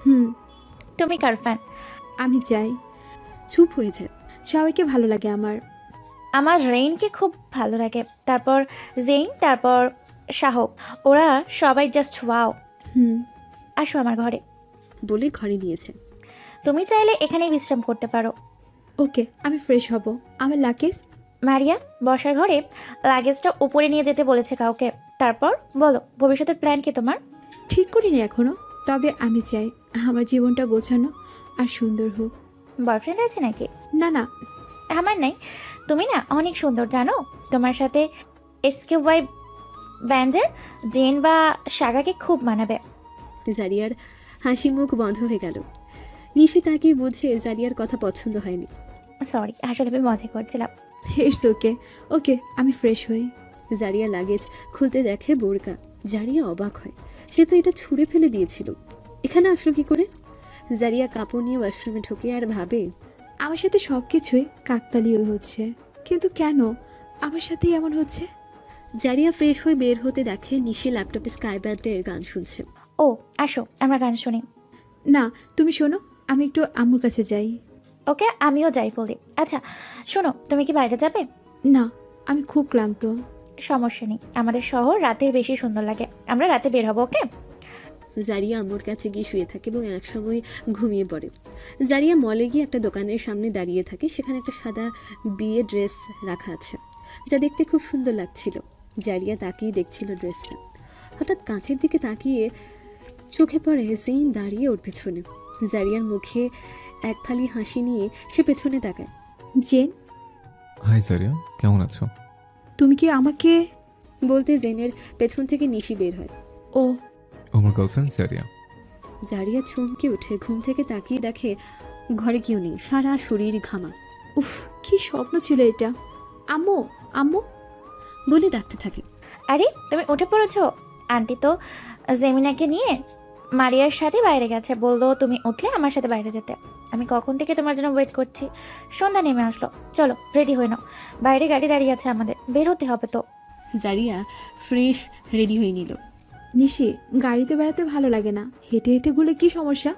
হুম। তুমি কার ফ্যান? আমি চাই চুপ হয়ে যায়, সবাইকে ভালো লাগে আমার। আমার রেইনকে খুব ভালো লাগে, তারপর জেইন, তারপর শাহক। ওরা সবাই জাস্ট ওয়াও। হুম। আসো আমার ঘরে। বলে ঘরে নিয়েছে। তুমি চাইলে এখানেই বিশ্রাম করতে পারো। ওকে, আমি ফ্রেশ হব। আমার লাগেজ? মারিয়া বসার ঘরে লাগেজটা উপরে নিয়ে যেতে বলেছে কাউকে। তারপর বলো, ভবিষ্যতের প্ল্যান কি তোমার? ঠিক করিনি এখনো, তবে আমি চাই আমার জীবনটা গোছানো আর সুন্দর হোক। বয়ফ্রেন্ড আছে নাকি? না না। আমার নাই। তুমি না অনেক সুন্দর জানো। তোমার সাথে এসকেওয়াই ব্যান্ডের জেন বা সাগাকে খুব মানাবে। জারিয়ার হাসি মুখ বন্ধ হয়ে গেল। নিশি তাকে বুঝে জারিয়ার কথা পছন্দ হয়নি। সরি, আসলে আমি মজা করছিলাম। It's okay. ওকে, আমি ফ্রেশ হই। জারিয়া লাগেজ খুলতে দেখে বোরকা। জারিয়া অবাক হয়, সে তো এটা ছুঁড়ে ফেলে দিয়েছিল, এখানে আসলো কি করে? জারিয়া কাপড় নিয়ে ওয়াশরুমে ঢুকে আর ভাবে, আমার সাথে সব কিছুই কাকতালীয় হচ্ছে, কিন্তু কেন আমার সাথেই এমন হচ্ছে? জারিয়া ফ্রেশ হয়ে বের হতে দেখে নিশি ল্যাপটপে স্কাই ব্যান্ডের গান শুনছে। ও আসো, আমরা গান শুনি। না, তুমি শোনো, আমি একটু আম্মুর কাছে যাই। ওকে, আমিও যাই বলি। আচ্ছা শোনো, তুমি কি বাইরে যাবে? না, আমি খুব ক্লান্ত। সমস্যা নেই, আমাদের শহর রাতের বেশি সুন্দর লাগে, আমরা রাতে বের হবো। ওকে। জারিয়া আম্মুর কাছে গিয়ে শুয়ে থাকে এবং একসময় ঘুমিয়ে পড়ে। জারিয়া মলে গিয়ে একটা দোকানের সামনে দাঁড়িয়ে থাকে। সেখানে একটা সাদা বিয়ে ড্রেস রাখা আছে, যা দেখতে খুব সুন্দর লাগছিল। জারিয়া তাকিয়ে দেখছিল ড্রেসটা। হঠাৎ কাঁচের দিকে তাকিয়ে চোখে পড়ে জেইন দাঁড়িয়ে ওর পেছনে। জারিয়ার মুখে এক ফালি হাসি নিয়ে সে পেছনে তাকায়। জেন, হাই জারিয়া, কেমন আছো? তুমি কি আমাকে? বলতে জেনের পেছন থেকে নিশি বের হয়। ও, আমার গার্লফ্রেন্ড জারিয়া। জারিয়া চমকে উঠে ঘুম থেকে তাকিয়ে দেখে ঘরে কেউ নেই, সারা শরীর ঘামা। উফ, কি স্বপ্ন ছিল এটা। আম্মু, আম্মু। বলে ডাকতে থাকে। আরে তুমি উঠে পড়েছো? আন্টি তো জেমিনাকে নিয়ে মারিয়ার সাথে বাইরে গেছে, বললো তুমি উঠলে আমার সাথে বাইরে যেতে। আমি কখন থেকে তোমার জন্য ওয়েট করছি। সন্ধ্যা নেমে আসলো, চলো রেডি হয়ে নাও, বাইরে গাড়ি দাঁড়িয়ে আছে, আমাদের বের হতে হবে তো। জারিয়া ফ্রেশ রেডি হয়ে নিল। নিশি, গাড়িতে বেড়াতে ভালো লাগে না, হেঁটে হেঁটে ঘুরলে কি সমস্যা?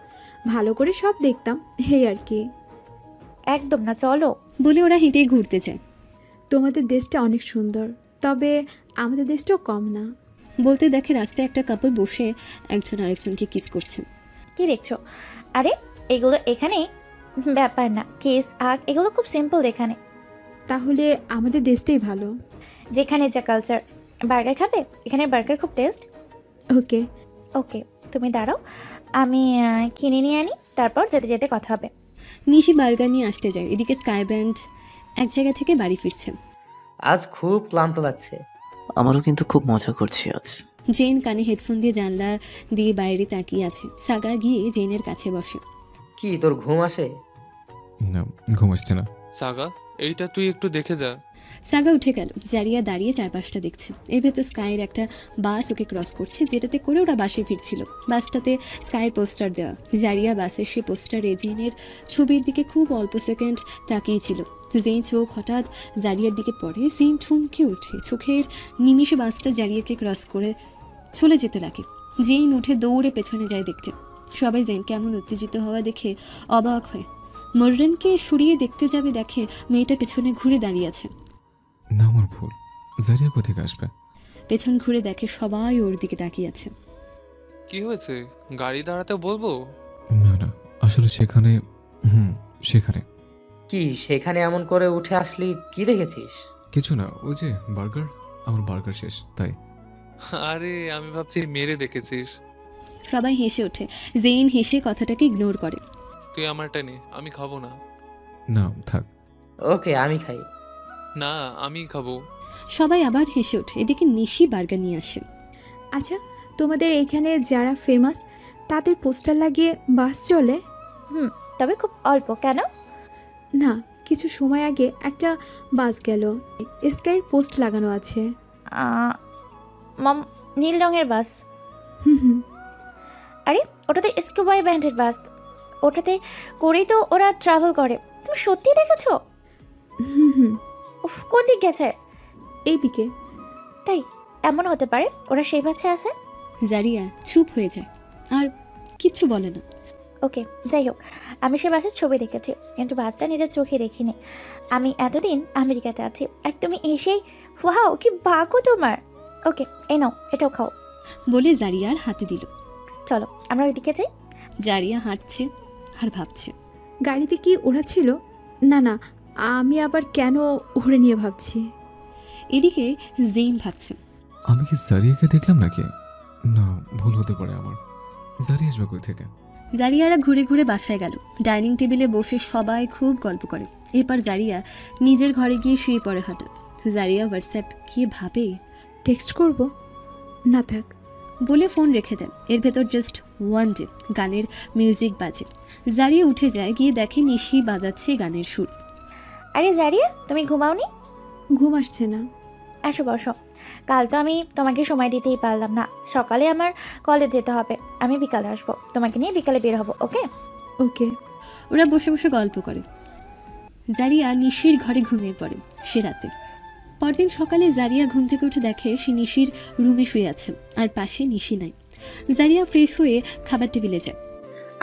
ভালো করে সব দেখতাম, এই আর কি। একদম না, চলো। বলে ওরা হেঁটে ঘুরতে যায়। তোমাদের দেশটা অনেক সুন্দর, তবে আমাদের দেশটাও কম না। বলতে দেখে রাস্তায় একটা কাপল বসে একজন আরেকজনকে কিস করছে। কি দেখছো? আরে এগুলো এখানে ব্যাপার না, কেস আগ এগুলো খুব সিম্পল এখানে। তাহলে আমাদের দেশটাই ভালো। যেখানে যা কালচার। বার্গার খাবে? এখানে বার্গার খুব টেস্ট। ওকে। ওকে, তুমি দাঁড়াও, আমি কিনে নিয়ে আনি, তারপর যেতে যেতে কথা হবে। নিশি বার্গার নিয়ে আসতে যায়। এদিকে স্কাই ব্যান্ড এক জায়গা থেকে বাড়ি ফিরছে। আজ খুব ক্লান্ত লাগছে। আমারও কিন্তু খুব মজা করছি আজ। জেন কানে হেডফোন দিয়ে জানলা দিয়ে বাইরে তাকিয়ে আছে। সাগা গিয়ে জেনের কাছে বসে। কি তোর ঘুম আসে? না, ঘুম আসছে না। সাগা, এইটা তুই একটু দেখে যা। সাগা উঠে গেল। জারিয়া দাঁড়িয়ে চারপাশটা দেখছে। এর ভেতর স্কাইয়ের একটা বাস ওকে ক্রস করছে, যেটাতে করে ওরা বাসে ফিরছিল। বাসটাতে স্কাইয়ের পোস্টার দেওয়া। জারিয়া বাসের সে পোস্টারে জেনের ছবির দিকে খুব অল্প সেকেন্ড তাকিয়েছিল। জেন চোখ হঠাৎ জারিয়ার দিকে পড়ে। জেন থমকে ওঠে। চোখের নিমিষে বাসটা জারিয়াকে ক্রস করে চলে যেতে লাগে। জেন উঠে দৌড়ে পেছনে যায় দেখতে। সবাই জেন কেমন উত্তেজিত হওয়া দেখে অবাক হয়। মর্রেনকে সরিয়ে দেখতে যাবে, দেখে মেয়েটা পেছনে ঘুরে দাঁড়িয়ে আছে। না, আমার ভুল। জারিয়া কোথেকে আসবে? পেছন ঘুরে দেখে সবাই ওর দিকে তাকিয়ে আছে। কি হয়েছে? গাড়ি দাঁড়াতে বলবো? না না, আসলে সেখানে সেখানে কি সেখানে এমন করে উঠে আসলি? কি দেখেছিস? কিছু না, ওই যে বার্গার, আমার বার্গার শেষ তাই। আরে আমি ভাবছি মেরে দেখেছিস। সবাই হেসে ওঠে। জেইন হেসে কথাটাকে ইগনোর করে। তুই আমারটা নে, আমি খাবো না। না থাক। ওকে, আমি খাই। না, আমি খাবো। সবাই আবার হেসে ওঠে। এদিকে নিশি বার্গার নিয়ে আসে। আচ্ছা, তোমাদের এখানে যারা ফেমাস তাদের পোস্টার লাগিয়ে বাস চলে? তবে খুব অল্প। কেন? না, কিছু সময় আগে একটা বাস গেল, স্কাইয়ের পোস্ট লাগানো আছে। মম, নীল রঙের বাস। হুম হুম। আরে ওটাতে স্কুবাই ব্যান্ডের বাস, ওটাতে করেই তো ওরা ট্রাভেল করে। তুমি সত্যি দেখেছো? হুম হুম। উফ, কোন দিক গেছে? এইদিকে। তাই এমন হতে পারে ওরা সেই বাচ্চা আছে। জারিয়া চুপ হয়ে যায় আর কিচ্ছু বলে না। ওকে, যাই হোক, আমি সে বাসের ছবি দেখেছি, কিন্তু বাসটা নিজের চোখে দেখিনি। আমি এতদিন আমেরিকাতে আছি আর তুমি এসেই, ওয়াও কি ভাগ্য তোমার। ওকে, এই নাও, এটাও খাও। বলে জারিয়ার হাতে দিল। চলো আমরা ওইদিকে যাই। জারিয়া হাঁটছে আর ভাবছে। গাড়িতে কি ওরা ছিল? না না, আমি আবার কেন ওরে নিয়ে ভাবছি। এদিকে জেইন ভাবছে, আমি কি জারিয়াকে দেখলাম নাকি? না, ভুল হতে পারে আমার। জারিয়া আসবে কই থেকে? জারিয়ারা ঘুরে ঘুরে বাসায় গেল। ডাইনিং টেবিলে বসে সবাই খুব গল্প করে। এরপর জারিয়া নিজের ঘরে গিয়ে শুয়ে পড়ে হঠাৎ। জারিয়া হোয়াটসঅ্যাপ কি ভাবে, টেক্সট করব? না থাক। বলে ফোন রেখে দেন। এর ভেতর জাস্ট ওয়ান ডে গানের মিউজিক বাজে। জারিয়া উঠে যায়, গিয়ে দেখে নিশি বাজাচ্ছে গানের সুর। আরে জারিয়া, তুমি ঘুমাওনি? ঘুম আসছে না। আসো বসো। কাল তো আমি তোমাকে সময় দিতেই পারলাম না। সকালে আমার কলেজ যেতে হবে, আমি বিকালে আসবো, তোমাকে নিয়ে বিকালে বের হবো। ওকে? ওকে। ওরা বসে বসে গল্প করে। জারিয়া নিশির ঘরে ঘুমিয়ে পড়ে সে রাতে। পরদিন সকালে জারিয়া ঘুম থেকে উঠে দেখে সে নিশির রুমে শুয়ে আছে আর পাশে নিশি নাই। জারিয়া ফ্রেশ হয়ে খাবার টেবিলে যায়।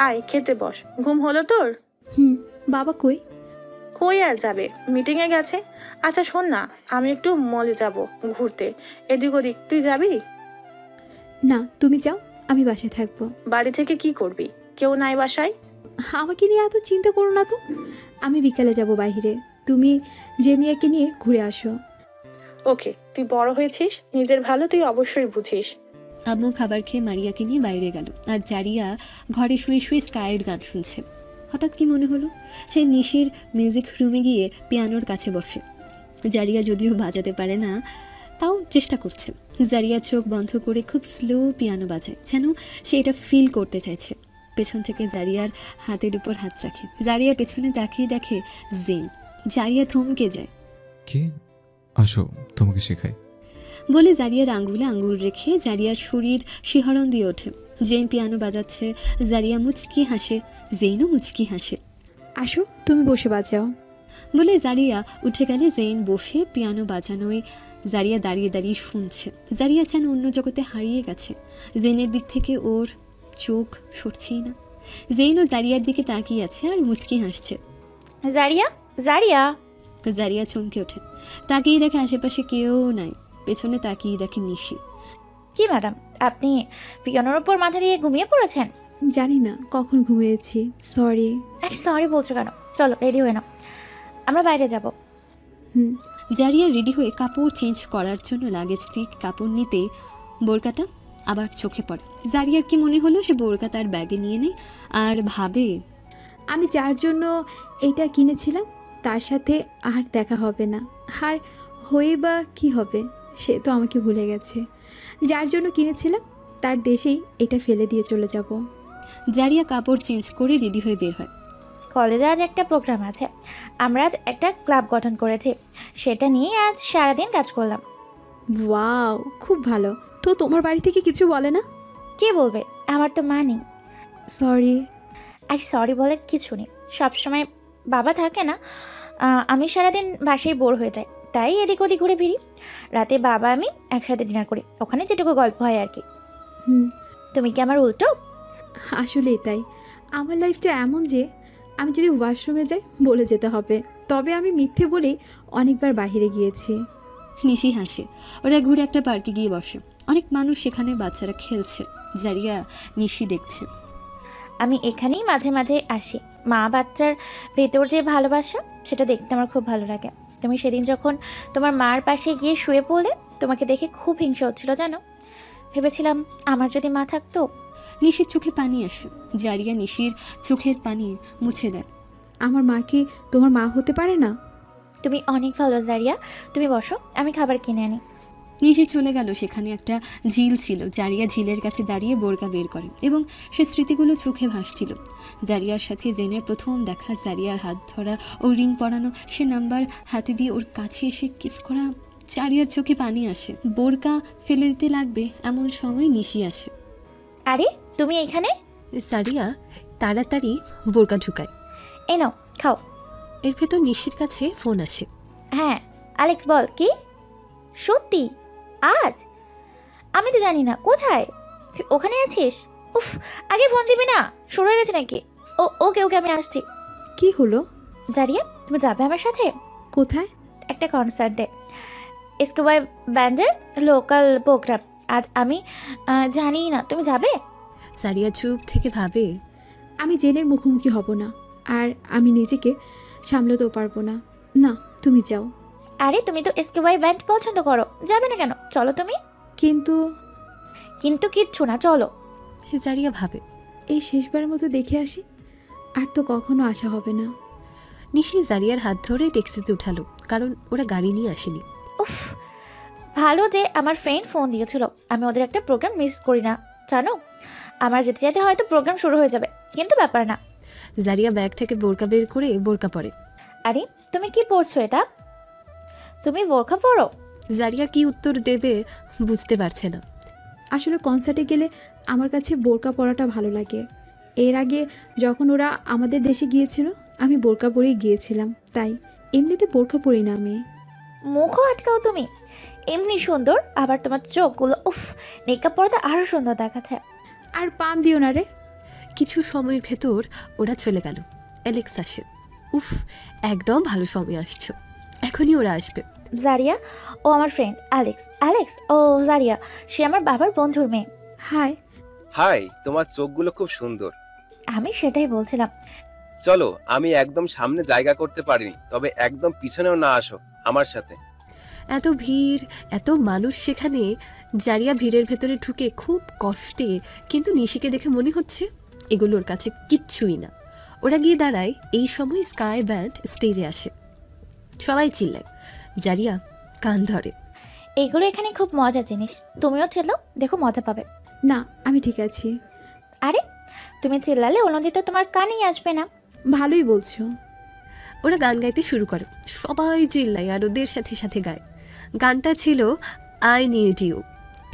আয় খেতে বস। ঘুম হলো তোর? বাবা কই? কই আর যাবে, মিটিংয়ে গেছে। আচ্ছা শোন না, আমি একটু মলে যাব ঘুরতে, এদিক ওদিক। তুই যাবি? না, তুমি যাও, আমি বাসায় থাকবো। বাড়ি থেকে কি করবি? কেউ নাই বাসায়? আমাকে নিয়ে এত চিন্তা করো না তো। আমি বিকালে যাব বাইরে, তুমি জেমিয়াকে নিয়ে ঘুরে আসো। ওকে, তুই বড় হয়েছিস, নিজের ভালো তুই অবশ্যই বুঝিস। আম্মু খাবার খেয়ে মারিয়াকে নিয়ে বাইরে গেল আর জারিয়া ঘরে শুয়ে শুয়ে স্কাইয়ের গান শুনছে। হঠাৎ কি মনে হলো সে নিশির মিউজিক রুমে গিয়ে পিয়ানোর কাছে বসে। জারিয়া যদিও বাজাতে পারে না, তাও চেষ্টা করছে। জারিয়া চোখ বন্ধ করে খুব স্লো পিয়ানো বাজায়, যেন সে এটা ফিল করতে চাইছে। পেছন থেকে জারিয়ার হাতের উপর হাত রাখে। জারিয়া পেছনে তাকিয়ে দেখে জেন। জারিয়া থমকে যায়। কি? আসো, তোমাকে শেখাই। বলে জারিয়ার আঙ্গুলে আঙ্গুল রেখে জারিয়ার শরীর শিহরণ দিয়ে ওঠে। জেন পিয়ানো বাজাচ্ছে, জারিয়া মুচকি হাসে, জেনও মুচকি হাসে। আসো, তুমি বসে বাজাও। বলে জারিয়া উঠে গেলে জেন বসে পিয়ানো বাজানোয় জারিয়া দাঁড়িয়ে দাঁড়িয়ে শুনছে। জারিয়া যেন অন্য জগতে হারিয়ে গেছে। জেনের দিক থেকে ওর চোখ সরছেই না। জেনও জারিয়ার দিকে তাকিয়ে আছে আর মুচকি হাসছে। জারিয়া, জারিয়া। তো জারিয়া চমকে ওঠে, তাকিয়ে দেখে আশেপাশে কেউ নাই। পেছনে তাকিয়ে দেখে নিশি। কি ম্যাডাম, আপনি পিয়ানোর উপর মাথা দিয়ে ঘুমিয়ে পড়েছেন? জানি না কখন ঘুমিয়েছি, সরি। আরে সরি বলছো কেন? চলো রেডি হয়ে নাও, আমরা বাইরে যাব। জারিয়া রেডি হয়ে কাপড় চেঞ্জ করার জন্য লাগেজ থেকে কাপড় নিতে বোরকাটা আবার চোখে পড়ে। জারিয়ার কি মনে হলো সে বোরকা তার ব্যাগে নিয়ে নেয় আর ভাবে, আমি যার জন্য এইটা কিনেছিলাম তার সাথে আর দেখা হবে না। আর হয়ে বা কি হবে, সে তো আমাকে ভুলে গেছে। যার জন্য কিনেছিলাম তার দেশেই এটা ফেলে দিয়ে চলে যাব। জারিয়া কাপড় চেঞ্জ করে রেডি হয়ে বের হয়। কলেজে আজ একটা প্রোগ্রাম আছে, আমরা আজ একটা ক্লাব গঠন করেছি, সেটা নিয়ে আজ সারাদিন কাজ করলাম। ওয়াও, খুব ভালো। তো তোমার বাড়ি থেকে কিছু বলে না? কে বলবে, আমার তো মা নেই। সরি। আর সরি বলে কিছু নেই, সবসময় বাবা থাকে না। আমি সারাদিন বাসায় বোর হয়ে যাই, তাই এদিক ওদিক ঘুরে ফিরি। রাতে বাবা আমি একসাথে ডিনার করি, ওখানে যেটুকু গল্প হয় আর কি। তুমি কি আমার উল্টো? আসলেই তাই। আমার লাইফটা এমন যে আমি যদি ওয়াশরুমে যাই বলে যেতে হবে, তবে আমি মিথ্যে বলেই অনেকবার বাইরে গিয়েছি। নিশি হাসে। ওরা ঘুরে একটা পার্কে গিয়ে বসে। অনেক মানুষ সেখানে, বাচ্চারা খেলছে। জারিয়া নিশি দেখছে। আমি এখানেই মাঝে মাঝে আসি, মা বাচ্চার ভেতর যে ভালোবাসা সেটা দেখতে আমার খুব ভালো লাগে। তুমি সেদিন যখন তোমার মার পাশে গিয়ে শুয়ে পড়লে, তোমাকে দেখে খুব হিংসা হচ্ছিল জানো। ভেবেছিলাম আমার যদি মা থাকতো। নিশির চোখে পানি আসে। জারিয়া নিশির চোখের পানি মুছে দেয়। আমার মা কি তোমার মা হতে পারে না? তুমি অনেক ভালো জারিয়া, তুমি বসো, আমি খাবার কিনে আনি। নিশি চলে গেল। সেখানে একটা ঝিল ছিল। জারিয়া ঝিলের কাছে দাঁড়িয়ে বোরকা বের করে এবং সে স্মৃতিগুলো চোখে ভাসছিল। জারিয়ার সাথে জেনের প্রথম দেখা, জারিয়ার হাত ধরা ও রিং পরানো, সে নাম্বার হাতে দিয়ে ওর কাছে এসে কিস করা। জারিয়ার চোখে পানি আসে। বোরকা ফেলে দিতে লাগবে এমন সময় নিশি আসে। আরে তুমি এখানে? জারিয়া তাড়াতাড়ি বোরকা ঢুকায়। এই নাও খাও। এর ভেতর নিশির কাছে ফোন আসে। হ্যাঁ, অ্যালেক্স বল। কি সত্যি? আজ? আমি তো জানি না কোথায়। তুই ওখানে আছিস? উফ, আগে ফোন দিবি না? শুরু হয়ে গেছে নাকি? ওকে ওকে, আমি আসছি। কি হলো? জারিয়া, তুমি যাবে আমার সাথে কোথায়? একটা কনসার্টে, এসকেওয়াই ব্যান্ডের লোকাল প্রোগ্রাম। আজ আমি জানি না, তুমি যাবে? জারিয়া চুপ থেকে ভাবে, আমি জেনের মুখোমুখি হব না, আর আমি নিজেকে সামলাতেও পারবো না। না, তুমি যাও। আরে তুমি তো এসকেওয়াই ব্যান্ড পছন্দ করো, যাবে না কেন? চলো তুমি। কিন্তু কিন্তু কিচ্ছু না, চলো। জারিয়া ভাবে, এই শেষবারের মতো দেখে আসি, আর তো কখনো আসা হবে না। নিশি জারিয়ার হাত ধরে ট্যাক্সিতে উঠালো, কারণ ওরা গাড়ি নিয়ে আসেনি। উফ, ভালো যে আমার ফ্রেন্ড ফোন দিয়েছিল। আমি ওদের একটা প্রোগ্রাম মিস করি না, জানো। আমার যেতে যেতে হয়তো প্রোগ্রাম শুরু হয়ে যাবে, কিন্তু ব্যাপার না। জারিয়া ব্যাগ থেকে বোরকা বের করে বোরকা পরে। আরে তুমি কি পড়ছো এটা? তুমি বোরখা পরো? জারিয়া কি উত্তর দেবে বুঝতে পারছে না। আসলে কনসার্টে গেলে আমার কাছে বোরকা পরাটা ভালো লাগে। এর আগে যখন ওরা আমাদের দেশে গিয়েছিল, আমি বোরকা পরেই গিয়েছিলাম, তাই এমনিতে বোরকা পরি না আমি। মুখও আটকাও তুমি, এমনি সুন্দর, আবার তোমার চোখগুলো, উফ, মেকআপ পরাতে আরো সুন্দর দেখাচ্ছে। আর পাম দিও না রে। কিছু সময়ের ভেতর ওরা চলে গেল। অ্যালেক্স আসে। উফ, একদম ভালো সময় আসছো, এখনই ওরা আসবে। জারিয়া, ও আমার ফ্রেন্ড অ্যালেক্স। অ্যালেক্স ও জারিয়া, সে আমার বাবার বন্ধুর মেয়ে। হাই। হাই, তোমার চোখগুলো খুব সুন্দর। আমি সেটাই বলছিলাম। চলো, আমি একদম সামনে জায়গা করতে পারিনি, তবে একদম পিছনেও না আসো আমার সাথে। এত ভিড়, এত মানুষ সেখানে। জারিয়া ভিড়ের ভেতরে ঢুকে খুব কষ্টে, কিন্তু নিশিকে দেখে মনে হচ্ছে এগুলোর কাছে কিচ্ছুই না। ওরা গিয়ে দাঁড়ায়। এই সময় স্কাই ব্যান্ড স্টেজে আসে, সবাই চিল্লায়। জারিয়া কান ধরে। এইগুলো এখানে খুব মজার জিনিস, তুমিও চেলো, দেখো মজা পাবে। না, আমি ঠিক আছি। আরে তুমি চিল্লালে অন্যদিকে তোমার কানেই আসবে না। ভালোই বলছো। ওরা গান গাইতে শুরু করে, সবাই চিল্লায় আর ওদের সাথে সাথে গায়। গানটা ছিল আই নিড ইউ।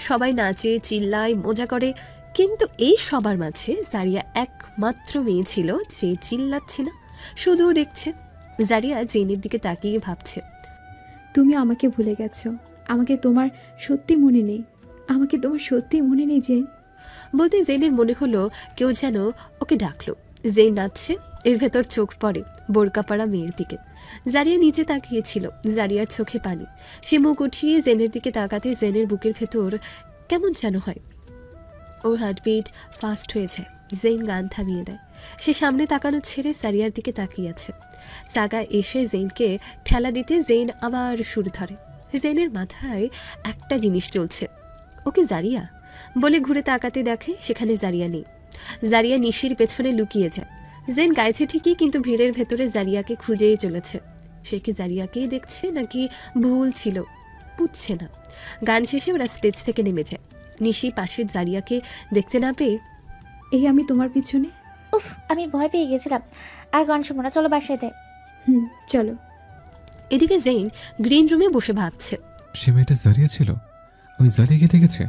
সবাই নাচে, চিল্লায়, মজা করে, কিন্তু এই সবার মাঝে জারিয়া একমাত্র মেয়ে ছিল যে চিল্লাচ্ছে না, শুধু দেখছে। জারিয়া জেনের দিকে তাকিয়ে ভাবছে, তুমি আমাকে ভুলে গেছো। আমাকে তোমার সত্যি মনে নেই। আমাকে তোমার সত্যি মনে নেই জেন। বলতে জেনের মনে হলো কেউ যেন ওকে ডাকলো। জেন নাচছে, এর ভেতর চোখ পড়ে বোরকা পরা মেয়ের দিকে। জারিয়া নিচে তাকিয়েছিল, জারিয়ার চোখে পানি। সে মুখ উঠিয়ে জেনের দিকে তাকাতে জেনের বুকের ভেতর কেমন যেন হয়। ওর হার্টবিট ফাস্ট হয়ে যায়। জেন গান থামিয়ে দেয়। সে সামনে তাকানো ছেড়ে জারিয়ার দিকে তাকিয়ে আছে। সাগা এসে জেনকে ঠেলা দিতে জেন আবার সুর ধরে। জেনের মাথায় একটা জিনিস চলছে, ওকে জারিয়া বলে ঘুরে তাকাতে দেখে সেখানে জারিয়া নেই। জারিয়া নিশির পেছনে লুকিয়ে যায়। জেন গাইছে ঠিকই, কিন্তু ভিড়ের ভেতরে জারিয়াকে খুঁজেই চলেছে। সে কি জারিয়াকেই দেখছে নাকি ভুল ছিল, বুঝছে না। গান শেষে ওরা স্টেজ থেকে নেমে যায়। নিশি পাশে জারিয়াকে দেখতে না পেয়ে, এই আমি তোমার পিছনে। উফ, আমি ভয় পেয়ে গেছিলাম। আর গান শুনবো না, চলো বাসায় যাই। চলো। এদিকে জেন গ্রিন রুমে বসে ভাবছে, সে মেয়েটা জারিয়া ছিল। আমি জারিয়াকে দেখেছি।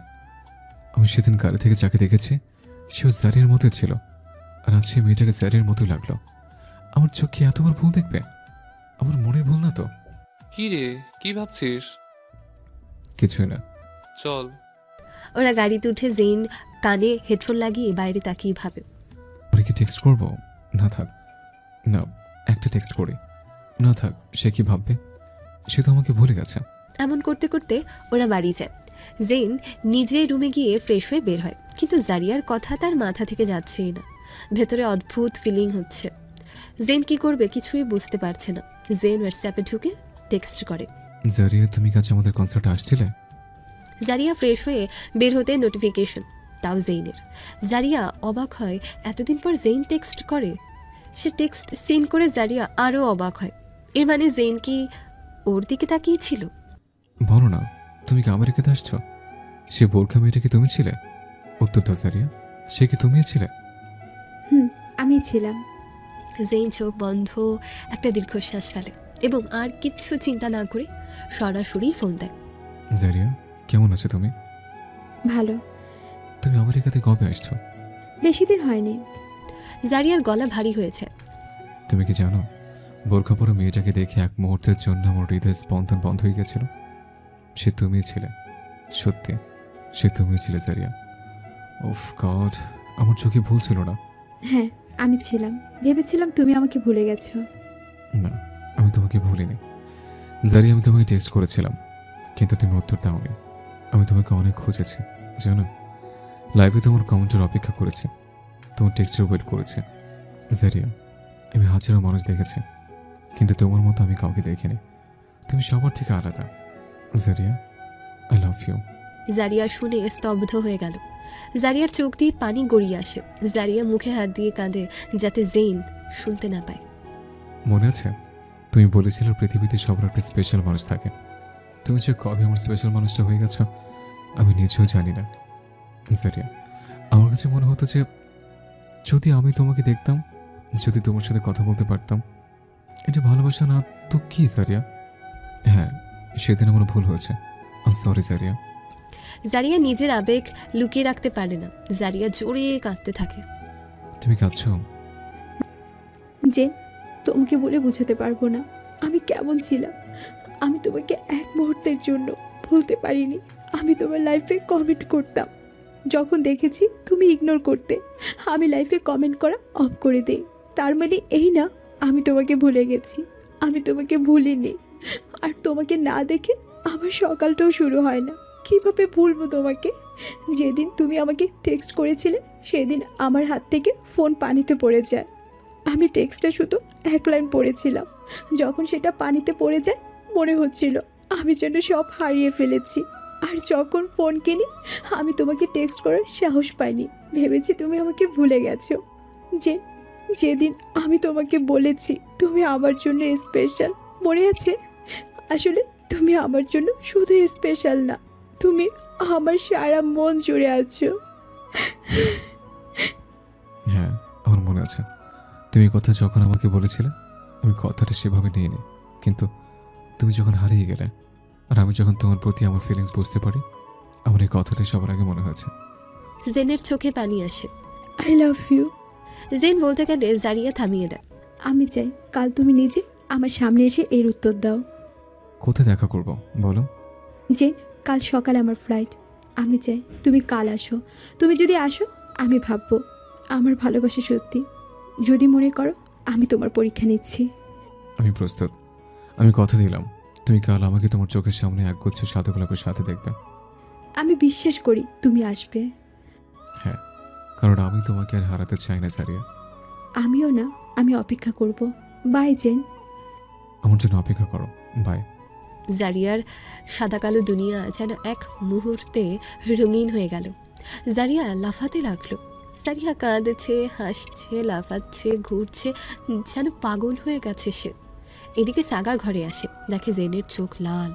আমি সেদিন গাড়ি থেকে যাকে দেখেছি সেও জারিয়ার মতোই ছিল, আর আজ সে মেয়েটাকে জারিয়ার মতোই লাগলো। আমার চোখ কি এতবার ভুল দেখবে? আমার মনের ভুল না তো? কি রে, কি ভাবছিস? কিছুই না। চল। ওরা গাড়িতে উঠে জেন কানে হেডফোন লাগিয়ে বাইরে তাকিয়ে ভাবে, ওরে কি টেক্সট করবো? না থাক, না একটা টেক্সট করি। না থাক, সে কি ভাববে? সে তো আমাকে ভুলে গেছে। এমন করতে করতে ওরা বাড়ি যায়। জেন নিজের রুমে গিয়ে ফ্রেশ হয়ে বের হয়, কিন্তু জারিয়ার কথা তার মাথা থেকে যাচ্ছেই না। ভেতরে অদ্ভুত ফিলিং হচ্ছে। জেন কি করবে কিছুই বুঝতে পারছে না। জেন হোয়াটসঅ্যাপে ঢুকে টেক্সট করে, জারিয়া, তুমি কাজ আমাদের কনসার্টে আসছিলে? জারিয়া ফ্রেশ হয়ে বের হতে নোটিফিকেশন, তাও জেইনের। জারিয়া অবাক হয়, এতদিন পর জেইন টেক্সট করে। সে টেক্সট সিন করে জারিয়া আরও অবাক হয়। এর মানে জেইন কি ওর দিকে তাকিয়েছিল? বলো না, তুমি কি আমেরিকাতে আসছো? সে বোরখা মেয়েটা কি তুমি ছিলে? উত্তরটা জারিয়া, সে কি তুমিই ছিলে? আমি ছিলাম। জেইন চোখ বন্ধ একটা দীর্ঘশ্বাস ফেলে এবং আর কিচ্ছু চিন্তা না করে সরাসরি ফোন দেয়। জারিয়া, কেমন আছো তুমি? ভালো। তুমি আমেরিকাতে কবে আসছো? বেশি দিন হয়নি। জারিয়ার গলা ভারী হয়েছে। তুমি কি জানো, বোরখা পরা মেয়েটাকে দেখে এক মুহূর্তের জন্য আমার হৃদয় স্পন্দন বন্ধ হয়ে গেছিল। সে তুমিই ছিলে, সত্যি। সে তুমি ছিলে জারিয়া। উফ গড, আমার চোখে ভুল ছিল না। হ্যাঁ, আমি ছিলাম। ভেবেছিলাম তুমি আমাকে ভুলে গেছো। না, আমি তোমাকে ভুলিনি জারিয়া। আমি তোমাকে টেক্সট করেছিলাম, কিন্তু তুমি উত্তর দাওনি। আমি তোমাকে অনেক খুঁজেছি জানো। লাইভে তোমার কমেন্টের অপেক্ষা করেছি, তোমার টেক্সটের ওয়েট করেছি জারিয়া। আমি হাজারো মানুষ দেখেছি, কিন্তু তোমার মতো আমি কাউকে দেখিনি। তুমি সবার থেকে আলাদা Zaria. I love you. Zaria শুনে স্তব্ধ হয়ে গেল। জারিয়ার চোখ দিয়ে পানি গড়িয়ে আসে। জারিয়া মুখে হাত দিয়ে কাঁদে যাতে জেইন শুনতে না পায়। মনে আছে তুমি বলেছিলে পৃথিবীতে সবার একটা স্পেশাল মানুষ থাকে। তুমি যে কবে আমার স্পেশাল মানুষটা হয়ে গেছো আমি নিজেও জানি না জারিয়া। আমার কাছে মনে হতো যে যদি আমি তোমাকে দেখতাম, যদি তোমার সাথে কথা বলতে পারতাম, এটা ভালোবাসা না তো কি জারিয়া? হ্যাঁ, সেদিন আমার ভুল হয়েছে। আই এম সরি জারিয়া। জারিয়া নিজের আবেগ লুকিয়ে রাখতে পারে না। জারিয়া জোরে কাঁদতে থাকে। তুমি কাঁদছো? যে তোমাকে বলে বোঝাতে পারবো না আমি কেমন ছিলাম। আমি তোমাকে এক মুহূর্তের জন্য ভুলতে পারিনি। আমি তোমার লাইফে কমেন্ট করতাম, যখন দেখেছি তুমি ইগনোর করতে আমি লাইফে কমেন্ট করা অফ করে দেই। তার মানে এই না আমি তোমাকে ভুলে গেছি। আমি তোমাকে ভুলিনি। আর তোমাকে না দেখে আমার সকালটাও শুরু হয় না। কিভাবে ভুলবো তোমাকে? যেদিন তুমি আমাকে টেক্সট করেছিলে সেদিন আমার হাত থেকে ফোন পানিতে পড়ে যায়। আমি টেক্সটটা শুধু এক লাইন পড়েছিলাম। যখন সেটা পানিতে পড়ে যায় মনে হচ্ছিল আমি যেন সব হারিয়ে ফেলেছি। আর যখন ফোন কিনি আমি তোমাকে টেক্সট করার সাহস পাইনি। ভেবেছি তুমি আমাকে ভুলে গেছো। যেদিন আমি তোমাকে বলেছি তুমি আমার জন্য স্পেশাল, মনে আছে? আসলে তুমি আমার জন্য শুধু স্পেশাল না, তুমি আমার সারা মন জুড়ে আছো। হ্যাঁ, আমার মনে আছে। তুমি কথা যখন আমাকে বলেছিলে আমি কথাটা সেভাবে নিইনি, কিন্তু তুমি যখন হারিয়ে গেলে আর আমি যখন তোমার প্রতি আমার ফিলিংস বুঝতে পারি, আমার এই কথাটাই সবার আগে মনে হয়েছে। জেনের চোখে পানি আসে। I love you. জেন বলতে গেলে জারিয়া থামিয়ে দেয়। আমি চাই কাল তুমি নিজে আমার সামনে এসে এর উত্তর দাও। কোথায় দেখা করব বলো? যে কাল সকালে আমার ফ্লাইট। আমি চাই তুমি কাল আসো। তুমি যদি আসো আমি ভাববো আমার ভালোবাসা সত্যি। যদি মনে করো আমি তোমার পরীক্ষা নিচ্ছি। আমি প্রস্তুত। আমি কথা দিলাম তুমি কাল আমাকে তোমার চোখের সামনে একগুচ্ছ সাদা গোলাপের সাথে দেখবে। আমি বিশ্বাস করি তুমি আসবে। হ্যাঁ, কারণ আমি তোমাকে আর হারাতে চাই না জারিয়া। আমিও না, আমি অপেক্ষা করব। Bye Jen. আমার জন্য অপেক্ষা করো। বাই। জারিয়ার সাদা কালো দুনিয়া যেন এক মুহূর্তে রঙিন হয়ে গেল। জারিয়া লাফাতে লাগলো। জারিয়া কাঁদছে, হাসছে, লাফাচ্ছে, ঘুরছে, যেন পাগল হয়ে গেছে সে। এদিকে সাগা ঘরে আসে, দেখে জেনের চোখ লাল।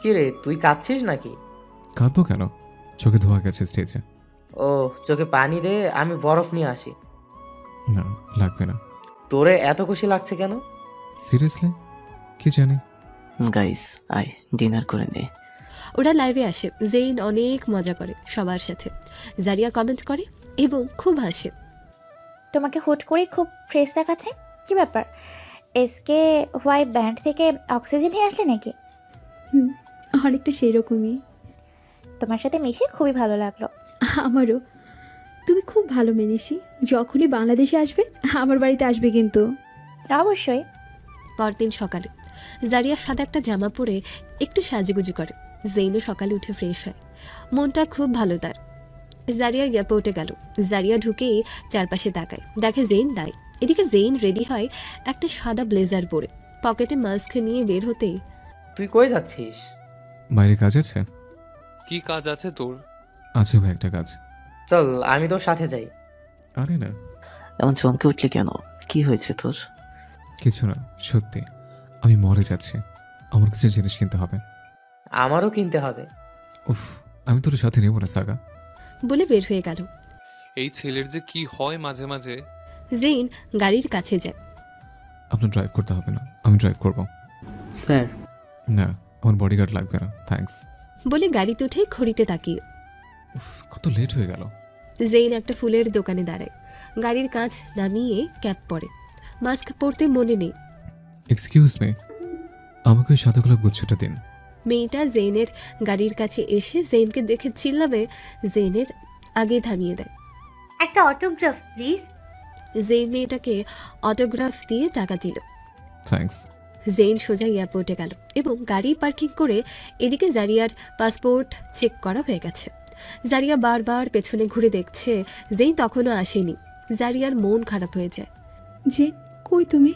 কি রে, তুই কাঁদছিস নাকি? কাঁদবো কেন? চোখে ধোয়া গেছে স্টেজে। ও, চোখে পানি দে, আমি বরফ নিয়ে আসি। না, লাগবে না। তোরে এত খুশি লাগছে কেন? সিরিয়াসলি কি জানি। গাইস আয় ডিনার করে নে। ওরা লাইভে আসে। জেইন অনেক মজা করে সবার সাথে। জারিয়া কমেন্ট করে এবং খুব হাসে। তোমাকে হুট করে খুব ফ্রেশ দেখাচ্ছে, কি ব্যাপার? এসকে হোয়াই ব্যান্ড থেকে অক্সিজেন নিয়ে আসলে নাকি? অনেকটা সেই রকমই। তোমার সাথে মিশে খুবই ভালো লাগলো। আমারও। তুমি খুব ভালো মেনিসি। যখনই বাংলাদেশে আসবে আমার বাড়িতে আসবে কিন্তু। অবশ্যই। পরদিন সকালে জারিয়া সাদা একটা জামা পরে একটু সাজুগুজু করে। জেইনও সকালে উঠে ফ্রেশ হয়। মনটা খুব ভালো তার। জারিয়া এয়ারপোর্টে গেল। জারিয়া ঢুকেই চারপাশে তাকায়, দেখে জেইন নাই। এদিকে জেইন রেডি হয় একটা সাদা ব্লেজার পরে, পকেটে মাস্ক নিয়ে বের হতেই। তুই কই যাচ্ছিস? বাইরে কাজ আছে? কি কাজ আছে তোর? আছে ভাই একটা কাজ। চল আমি তোর সাথে যাই। আরে না, এমন চমকে উঠলি কেন? কি হয়েছে তোর? কিছু না, সত্যি আমি মরে যাচ্ছি। আমার কিছু জিনিস কিনতে হবে। আমারও কিনতে হবে। উফ, আমি তোর সাথে নেব না সাগা। বলে বের হয়ে গেল। এই ছেলের যে কি হয় মাঝে মাঝে। জেইন গাড়ির কাছে যায়। আপনার ড্রাইভ করতে হবে না, আমি ড্রাইভ করব। স্যার না, আমার বডিগার্ড লাগবে না, থ্যাঙ্কস। বলে গাড়িতে উঠে ঘড়িতে তাকিয়ে। উফ, কত লেট হয়ে গেল। জেইন একটা ফুলের দোকানে দাঁড়ায়। গাড়ির কাঁচ নামিয়ে ক্যাপ পরে। মাস্ক পরতে মনে নেই। এক্সকিউজ মি, আমাকে ওই সাদা গোলাপ গুচ্ছটা দিন। মেয়েটা জেনের গাড়ির কাছে এসে জেনকে দেখে চিল্লাবে, জেনের আগে থামিয়ে দেয়। একটা অটোগ্রাফ প্লিজ। জেন মেয়েটাকে অটোগ্রাফ দিয়ে টাকা দিল। থ্যাঙ্কস। জেন সোজা এয়ারপোর্টে গেল এবং গাড়ি পার্কিং করে এদিকে জারিয়ার পাসপোর্ট চেক করা হয়ে গেছে। জারিয়া বারবার পেছনে ঘুরে দেখছে, জেন তখনও আসেনি। জারিয়ার মন খারাপ হয়ে যায়। যে কই তুমি?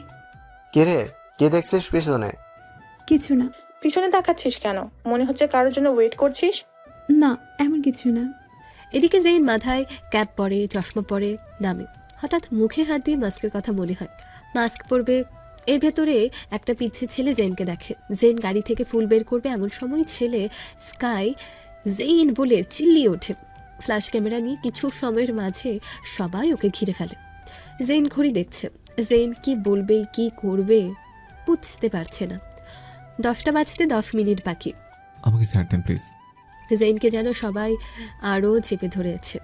কে রে, কে দেখছিস পিছনে? কিছু না। পিছনে তাকাচ্ছিস কেন? মনে হচ্ছে কারোর জন্য ওয়েট করছিস। না, এমন কিছু না। এদিকে জেন মাথায় ক্যাপ পরে, চশমা পরে নামে। হঠাৎ মুখে হাত দিয়ে মাস্কের কথা মনে হয়। মাস্ক পরবে, এর ভেতরে একটা পিচ্ছে ছেলে জেনকে দেখে। জেন গাড়ি থেকে ফুল বের করবে এমন সময় ছেলে স্কাই জেন বলে চিল্লিয়ে ওঠে। ফ্ল্যাশ ক্যামেরা নিয়ে কিছু সময়ের মাঝে সবাই ওকে ঘিরে ফেলে। জেন ঘড়ি দেখছে। জেন কি বলবে কি করবে বুঝতে পারছে না। 10টা বাজতে 10 মিনিট বাকি। আমাকে ছাড় দেন প্লিজ। জেইনকে যেন সবাই আরও চেপে ধরেছে।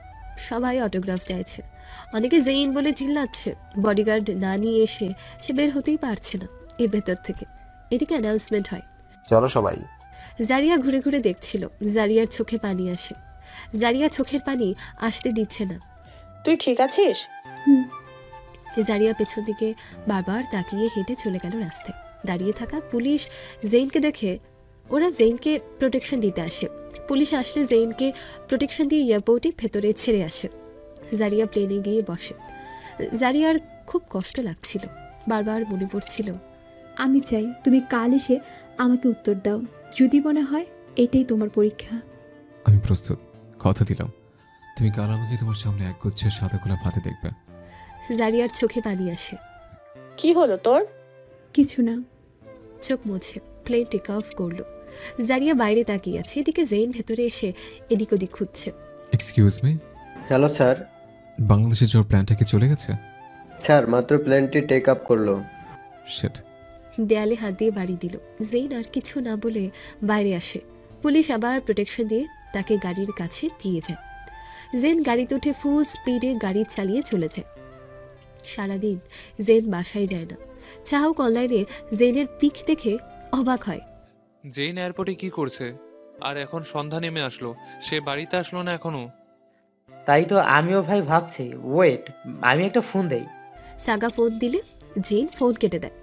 সবাই অটোগ্রাফ চাইছে, অনেকে জেইন বলে চিল্লাচ্ছে। বডিগার্ড না নিয়ে এসে সে বের হতেই পারছে না এর ভেতর থেকে। এদিকে অ্যানাউন্সমেন্ট হয়, চলো সবাই। জারিয়া ঘুরে ঘুরে দেখছিল। জারিয়ার চোখে পানি আসে। জারিয়া চোখের পানি আসতে দিচ্ছে না। তুই ঠিক আছিস? জারিয়া পেছন দিকে বারবার তাকিয়ে হেঁটে চলে গেল রাস্তায়। দাঁড়িয়ে থাকা পুলিশ জেইনকে দেখে ওরা জেইনকে প্রোটেকশন দিতে আসে। পুলিশ আসলে জেইনকে প্রোটেকশন দিয়ে এয়ারপোর্টে ভেতরে ছেড়ে আসে। জারিয়া প্লেনে গিয়ে বসে। জারিয়ার খুব কষ্ট লাগছিল, বারবার মনে পড়ছিল। আমি চাই তুমি কাল এসে আমাকে উত্তর দাও, যদি মনে হয় এটাই তোমার পরীক্ষা। আমি প্রস্তুত, কথা দিলাম। তুমি কাল আমাকে তোমার সামনে এক গুচ্ছের সাদা গোলাপ হাতে দেখবে। জারিয়ার চোখে পানি আসে। কি হলো তোর? কিছু না। চোখ মুছে প্লেন টেক অফ করলো। জারিয়া বাইরে তাকিয়ে আছে। এদিকে জেইন ভেতরে এসে এদিক ওদিক খুঁজছে। Excuse me. Hello sir. বাংলাদেশে যাওয়ার প্ল্যানটা কি চলে গেছে? স্যার মাত্র প্লেনটি টেক আপ করলো। শিট। দেয়ালে হাত দিয়ে বাড়ি দিল। জেইন আর কিছু না বলে বাইরে আসে। পুলিশ আবার প্রোটেকশন দিয়ে তাকে গাড়ির কাছে দিয়ে যায়। জেন গাড়িতে উঠে ফুল স্পিডে গাড়ি চালিয়ে চলে যায়। সারাদিন জেন বাসায় যায় না। চাহক অনলাইনে জেনের পিক দেখে অবাক হয়। জেন এয়ারপোর্টে কি করছে? আর এখন সন্ধ্যা নেমে আসলো, সে বাড়িতে আসলো না এখনো। তাই তো আমিও ভাই ভাবছি। ওয়েট, আমি একটা ফোন দেই। সাগা ফোন দিলে জেন ফোন কেটে দেয়।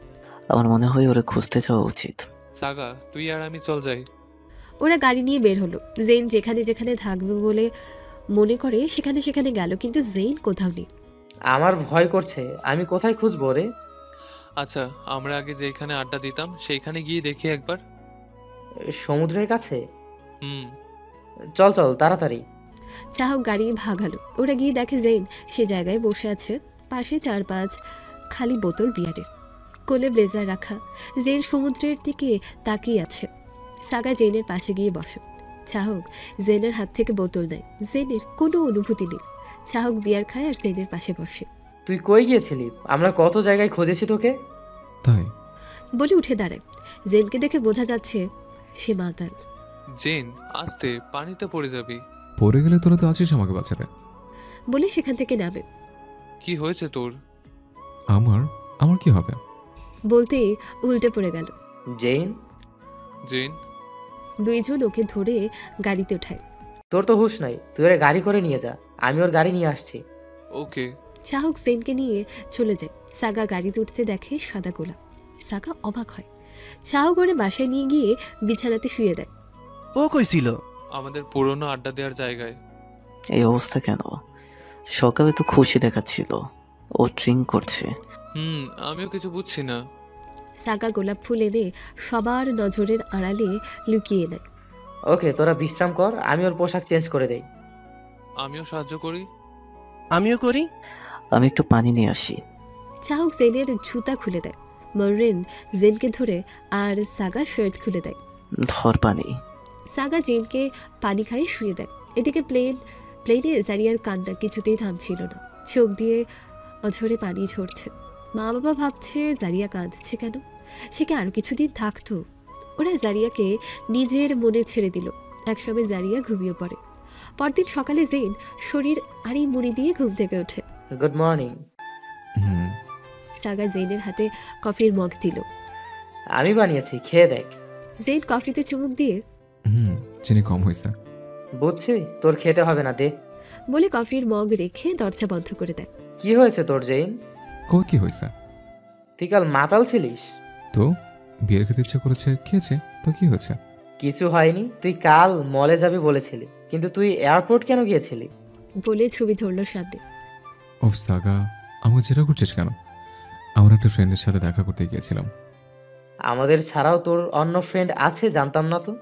আমার মনে হয় ওরা খুঁজতে যাওয়া উচিত। সাগা, তুই আর আমি চল যাই। ওরা গাড়ি নিয়ে বের হলো। জেন যেখানে যেখানে থাকবে বলে মনে করে সেখানে সেখানে গেল, কিন্তু জেন কোথাও নেই। আমার ভয় করছে, আমি কোথায় খুঁজবো রে? আচ্ছা, আমরা আগে যেখানে আড্ডা দিতাম সেইখানে গিয়ে দেখি একবার। সমুদ্রের কাছে? হুম। চল চল তাড়াতাড়ি। চাহক গাড়ি ভাগালো। ওরা গিয়ে দেখে জেন সে জায়গায় বসে আছে। পাশে 4-5 খালি বোতল বিয়ারের, কোলে ব্লেজার রাখা। জেন সমুদ্রের দিকে তাকিয়ে আছে। সাগা জেনের পাশে গিয়ে বসে। চাহক জেনের হাত থেকে বোতল নেয়। জেনের কোনো অনুভূতি নেই। চাহক বিয়ার খায় আর জেনের পাশে বসে। তুই কই গিয়েছিলি? আমরা কত জায়গায় খুঁজেছি তোকে। তাই বলে উঠে দাঁড়ায়। জেনকে দেখে বোঝা যাচ্ছে সে মাতাল। জেন আস্তে, পানিতে পড়ে যাবি। পড়ে গেলে তোরা তো আছিস আমাকে বাঁচাতে। বলে সেখান থেকে নামে। কি হয়েছে তোর? আমার কি হবে? বলতেই উল্টে পড়ে গেল। জেন? জেন? দুইজন ওকে ধরে গাড়িতে ওঠায়। তোর তো হুঁশ নাই, তুই ওরে গাড়ি করে নিয়ে যা, আমি ওর গাড়ি নিয়ে আসছি। ওকে। চাহক জেনকে নিয়ে চলে যায়। সাগা গাড়িতে উঠতে দেখে সাদা গোলাপ। সাগা অবাক হয়। চাহক ওরে বাসায় নিয়ে গিয়ে বিছানাতে শুয়ে দেয়। ও কই ছিল? আমাদের পুরনো আড্ডা দেওয়ার জায়গায়। এই অবস্থা কেন? সকালে তো খুশি দেখাচ্ছিল, ও ড্রিঙ্ক করছে। আমিও কিছু বুঝছি না। সাগা গোলাপ ফুল এনে সবার নজরের আড়ালে লুকিয়ে নেয়। ওকে, তোরা বিশ্রাম কর, আমি ওর পোশাক চেঞ্জ করে দেই। আমিও সাহায্য করি। আমিও করি। আমি একটু পানি নিয়ে আসি। চাহক জেনের জুতা খুলে দেয়। মরিন জেনকে ধরে আর সাগা শার্ট খুলে দেয়। ধর পানি। সাগা জেনকে পানি খাইয়ে শুয়ে দেয়। এদিকে প্লেনে জারিয়ার কান্না কিছুতেই থামছিল না। চোখ দিয়ে অঝরে পানি ঝরছে। মা বাবা ভাবছে জারিয়া কাঁদছে কেন, সে কি আরও কিছুদিন থাকতো। ওরা জারিয়াকে নিজের মনে ছেড়ে দিল। একসময় জারিয়া ঘুমিয়ে পড়ে। পরদিন সকালে জেন শরীর আড়ি মুড়ি দিয়ে ঘুম থেকে ওঠে। Good morning. সাগা জেনের হাতে কফির মগ দিল। আমি বানিয়েছি, খেয়ে দেখ। জেইন কফিতে চুমুক দিয়ে চিনি কম হয়েছে। বুঝছি, তোর খেতে হবে না, দে। বলে কফির মগ রেখে দরজা বন্ধ করে দেয়। কি হয়েছে তোর জেইন? কি হয়েছে? তুই কাল মাতাল ছিলিস। তো বিয়ের খেতে ইচ্ছে করেছে, খেয়েছে, তো কি হয়েছে? কিছু হয়নি, তুই কাল মলে যাবি বলেছিলি, কিন্তু তুই এয়ারপোর্ট কেন গিয়েছিলি? বলে ছবি ধরলো সামনে। ওফ সাগা, আমাকে জেরা করছিস কেন? আমার একটা ফ্রেন্ডের সাথে দেখা করতে গিয়েছিলাম। আমাদের ছাড়াও তোর অন্য ফ্রেন্ড আছে, জানতাম না তো।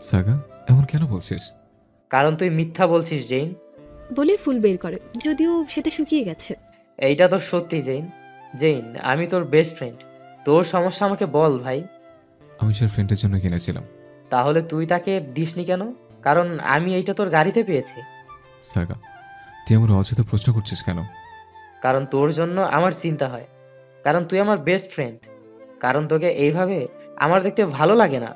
সাগা, এমন কেন বলছিস? কারণ তুই মিথ্যা বলছিস জেইন। বলে ফুল বের করে, যদিও সেটা শুকিয়ে গেছে। এইটা তো সত্যি জেইন। জেইন, আমি তোর বেস্ট ফ্রেন্ড, তোর সমস্যা আমাকে বল ভাই। আমি সে ফ্রেন্ডের জন্য কিনেছিলাম। তাহলে তুই তাকে দিসনি কেন? কারণ আমি এইটা তোর গাড়িতে পেয়েছি। সাগা, তুই আমার অযথা প্রশ্ন করছিস কেন? কারণ তোর জন্য আমার চিন্তা হয়, কারণ তুই আমার বেস্ট ফ্রেন্ড, কারণ তোকে এইভাবে আমার দেখতে ভালো লাগে না।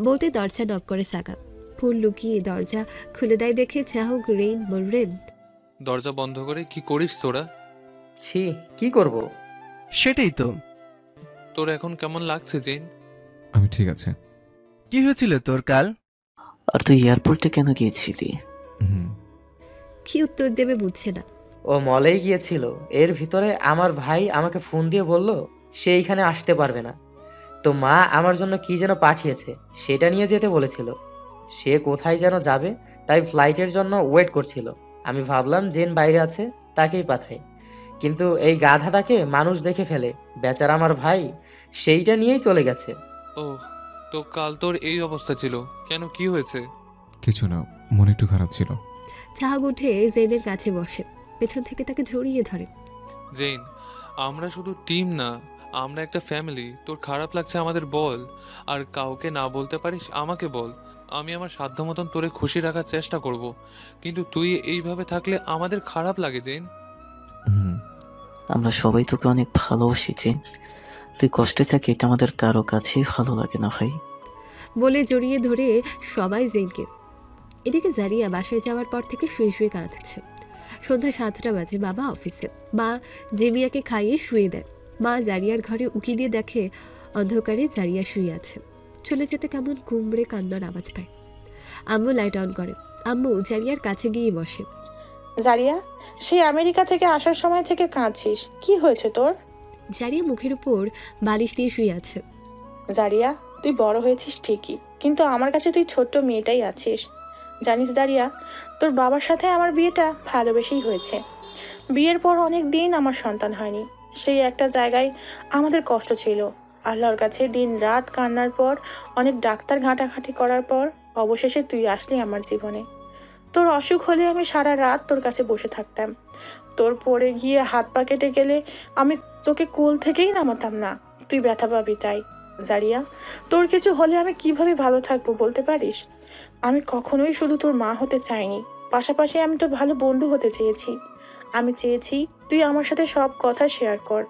বলতে দরজা নক করে সাগা। ফুল লুকিয়ে দরজা খুলে দেয় দেখে চাহক রেইন মররেন। দরজা বন্ধ করে কি করিস তোরা? ছি, কি করব? সেটাই তো। তোর এখন কেমন লাগছে জেইন? আমি ঠিক আছে। কি হয়েছিল তোর কাল? আর তুই এয়ারপোর্টে কেন গিয়েছিলি? কি উত্তর দেবে বুঝছে না। ও মলেই গিয়েছিল, এর ভিতরে আমার ভাই আমাকে ফোন দিয়ে বলল সে এইখানে আসতে পারবে না, তো মা আমার জন্য কি যেন পাঠিয়েছে, সেটা নিয়ে যেতে বলেছিল। সে কোথায় যেন যাবে, তাই ফ্লাইটের জন্য ওয়েট করছিল। আমি ভাবলাম জেন বাইরে আছে, তাকেই পাঠাই, কিন্তু এই গাধাটাকে মানুষ দেখে ফেলে, বেচারা আমার ভাই সেইটা নিয়েই চলে গেছে। ও, তো কাল তোর এই অবস্থা ছিল কেন? কি হয়েছে? কিছু না, মনে একটু খারাপ ছিল। চাহক উঠে জেইনের কাছে বসে, পেছন থেকে তাকে জড়িয়ে ধরে। জেইন, আমরা শুধু টিম না, আমরা একটা ফ্যামিলি। তোর খারাপ লাগছে আমাদের বল, আর কাউকে না বলতে পারিস আমাকে বল। আমি আমার সাধ্য মতন তোরে খুশি রাখার চেষ্টা করব, কিন্তু তুই এইভাবে থাকলে আমাদের খারাপ লাগে জেইন। আমরা সবাই তোকে অনেক ভালোবাসি জেন, তুই কষ্টে থাকি এটা আমাদের কারো কাছেই ভালো লাগে না ভাই। বলে জড়িয়ে ধরে সবাই জেইনকে। এদিকে জারিয়া বাসায় যাওয়ার পর থেকে শুয়ে শুয়ে কাঁদছে। সন্ধ্যা 7টা বাজে, বাবা অফিসে। মা জেমিয়াকে খাইয়ে শুয়ে দেয়। মা জারিয়ার ঘরে উকি দিয়ে দেখে অন্ধকারে জারিয়া শুয়ে আছে। চলে যেতে কেমন কুমড়ে কান্নার আওয়াজ পায়। আম্মু লাইট অন করে। আম্মু জারিয়ার কাছে গিয়ে বসে। জারিয়া, সেই আমেরিকা থেকে আসার সময় থেকে কাঁদছিস, কি হয়েছে তোর? জারিয়া মুখের উপর বালিশ দিয়ে শুয়ে আছে। জারিয়া, তুই বড় হয়েছিস ঠিকই, কিন্তু আমার কাছে তুই ছোট্ট মেয়েটাই আছিস। জানিস জারিয়া, তোর বাবার সাথে আমার বিয়েটা ভালোবেসেই হয়েছে। বিয়ের পর অনেক দিন আমার সন্তান হয়নি, সেই একটা জায়গায় আমাদের কষ্ট ছিল। আল্লাহর কাছে দিন রাত কান্নার পর, অনেক ডাক্তার ঘাঁটাঘাঁটি করার পর অবশেষে তুই আসলি আমার জীবনে। তোর অসুখ হলে আমি সারা রাত তোর কাছে বসে থাকতাম। তোর পড়ে গিয়ে হাত পা কেটে গেলে আমি তোকে কোল থেকেই নামাতাম না, তুই ব্যথা পাবি তাই। জারিয়া, তোর কিছু হলে আমি কিভাবে ভালো থাকবো বলতে পারিস? আমি কখনোই শুধু তোর মা হতে চাইনি, পাশাপাশি আমি তোর ভালো বন্ধু হতে চেয়েছি। আমি চেয়েছি তুই আমার সাথে সব কথা শেয়ার কর।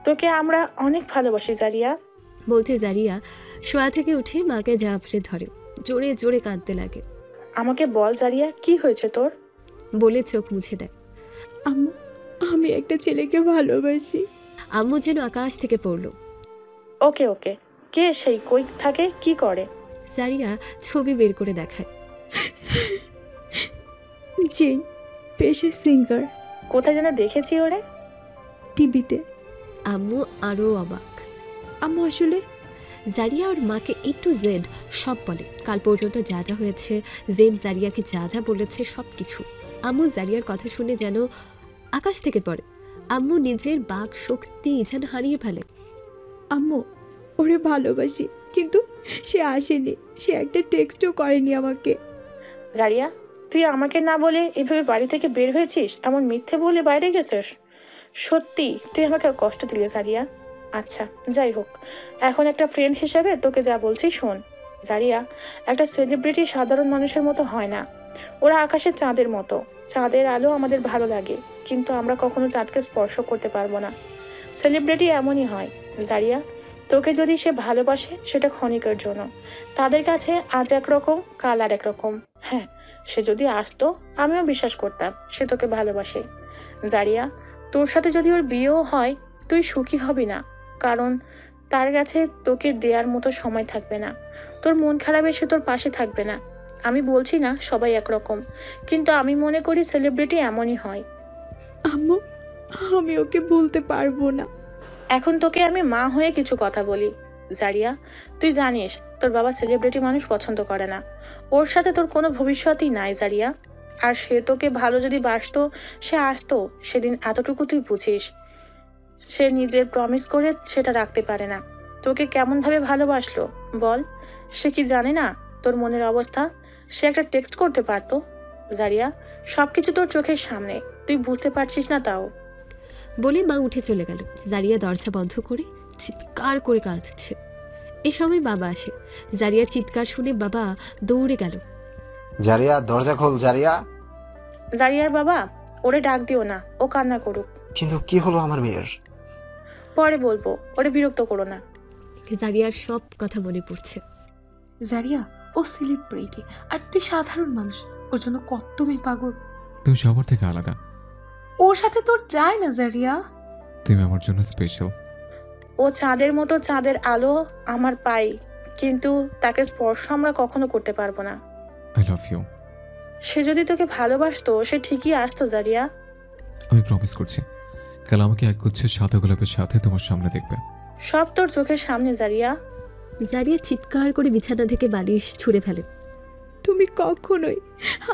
তোকে আমরা অনেক ভালোবাসি জারিয়া। বলতে জারিয়া শোয়া থেকে উঠে মাকে জাপড়ে ধরে, জোরে জোরে কাঁদতে লাগে। আমাকে বল জারিয়া, কি হয়েছে তোর? বলে চোখ মুছে দেয়। আম্মু, আমি একটা ছেলেকে ভালোবাসি। আম্মু যেন আকাশ থেকে পড়ল। ওকে ওকে, কে সেই, কই থাকে, কি করে? জারিয়া ছবি বের করে দেখায়। জেন, পেশায় সিঙ্গার। কোথায় যেন দেখেছি ওরে? টিভিতে। আম্মু আরও অবাক। আম্মু আসলে জারিয়া ওর মাকে A to Z সব বলে। কাল পর্যন্ত যা যা হয়েছে, জেন জারিয়াকে যা যা বলেছে সব কিছু। আম্মু জারিয়ার কথা শুনে যেন আকাশ থেকে পড়ে। আম্মু নিজের বাক শক্তি যেন হারিয়ে ফেলে। আম্মু, ওরে ভালোবাসি, কিন্তু সে আসেনি, সে একটা টেক্সটও করেনি আমাকে। জারিয়া, তুই আমাকে না বলে এভাবে বাড়ি থেকে বের হয়েছিস, এমন মিথ্যে বলে বাইরে গেছিস? সত্যি তুই আমাকে কষ্ট দিলে জারিয়া। আচ্ছা যাই হোক, এখন একটা ফ্রেন্ড হিসেবে তোকে যা বলছি শোন। জারিয়া, একটা সেলিব্রিটি সাধারণ মানুষের মতো হয় না, ওরা আকাশের চাঁদের মতো। চাঁদের আলো আমাদের ভালো লাগে, কিন্তু আমরা কখনো চাঁদকে স্পর্শ করতে পারবো না। সেলিব্রিটি এমনই হয় জারিয়া, তোকে যদি সে ভালোবাসে সেটা ক্ষণিকের জন্য। তাদের কাছে আজ একরকম, কাল আর একরকম। হ্যাঁ, সে যদি আসতো আমিও বিশ্বাস করতাম সে তোকে ভালোবাসে। জারিয়া, তোর সাথে যদি ওর বিয়েও হয় তুই সুখী হবি না, কারণ তার কাছে তোকে দেওয়ার মতো সময় থাকবে না। তোর মন খারাপ এসে তোর পাশে থাকবে না। আমি বলছি না সবাই একরকম, কিন্তু আমি মনে করি সেলিব্রিটি এমনই হয়। আম্মু, আমি ওকে বলতে পারবো না। এখন তোকে আমি মা হয়ে কিছু কথা বলি। জারিয়া, তুই জানিস তোর বাবা সেলিব্রিটি মানুষ পছন্দ করে না। ওর সাথে তোর কোনো ভবিষ্যতই নাই জারিয়া। আর সে তোকে ভালো যদি বাসতো সে আসতো সেদিন, এতটুকু তুই বুঝিস। সে নিজের প্রমিস করে সেটা রাখতে পারে না। তোকে কেমনভাবে ভালোবাসলো বল? সে কি জানে না তোর মনের অবস্থা? সে একটা টেক্সট করতে পারতো। জারিয়া, সবকিছু তোর চোখের সামনে, তুই বুঝতে পারছিস না তাও। বলে মা উঠে চলে গেল। জারিয়া দরজা বন্ধ করে চিৎকার করে কাঁদছে। এ সময় বাবা আসে। জারিয়ার চিৎকার শুনে বাবা দৌড়ে গেল। জারিয়া, দরজা খোল জারিয়া। জারিয়ার বাবা, ওরে ডাক দিও না, ও কান্না করুক। কিন্তু কি হলো আমার মেয়ের? পরে বলবো, ওরে বিরক্ত করো না। জারিয়ার সব কথা মনে পড়ছে। জারিয়া, ও সেলিব্রিটি আর তুই সাধারণ মানুষ। ওর জন্য কত মেয়ে পাগল। তুমি সবার থেকে আলাদা। ওর সাথে তোর যায় না জারিয়া। তুমি আমার জন্য স্পেশাল। ও চাঁদের মতো, চাঁদের আলো আমার পাই, কিন্তু তাকে স্পর্শ আমরা কখনো করতে পারবো না। I love you. সে যদি তোকে ভালোবাসতো সে ঠিকই আসতো জারিয়া। আমি প্রমিস করছি, কাল আমাকে একগুচ্ছ সাদা গোলাপের সাথে তোমার সামনে দেখবে। সব তোর চোখের সামনে জারিয়া। জারিয়া চিৎকার করে বিছানা থেকে বালিশ ছুঁড়ে ফেলে। তুমি কখনোই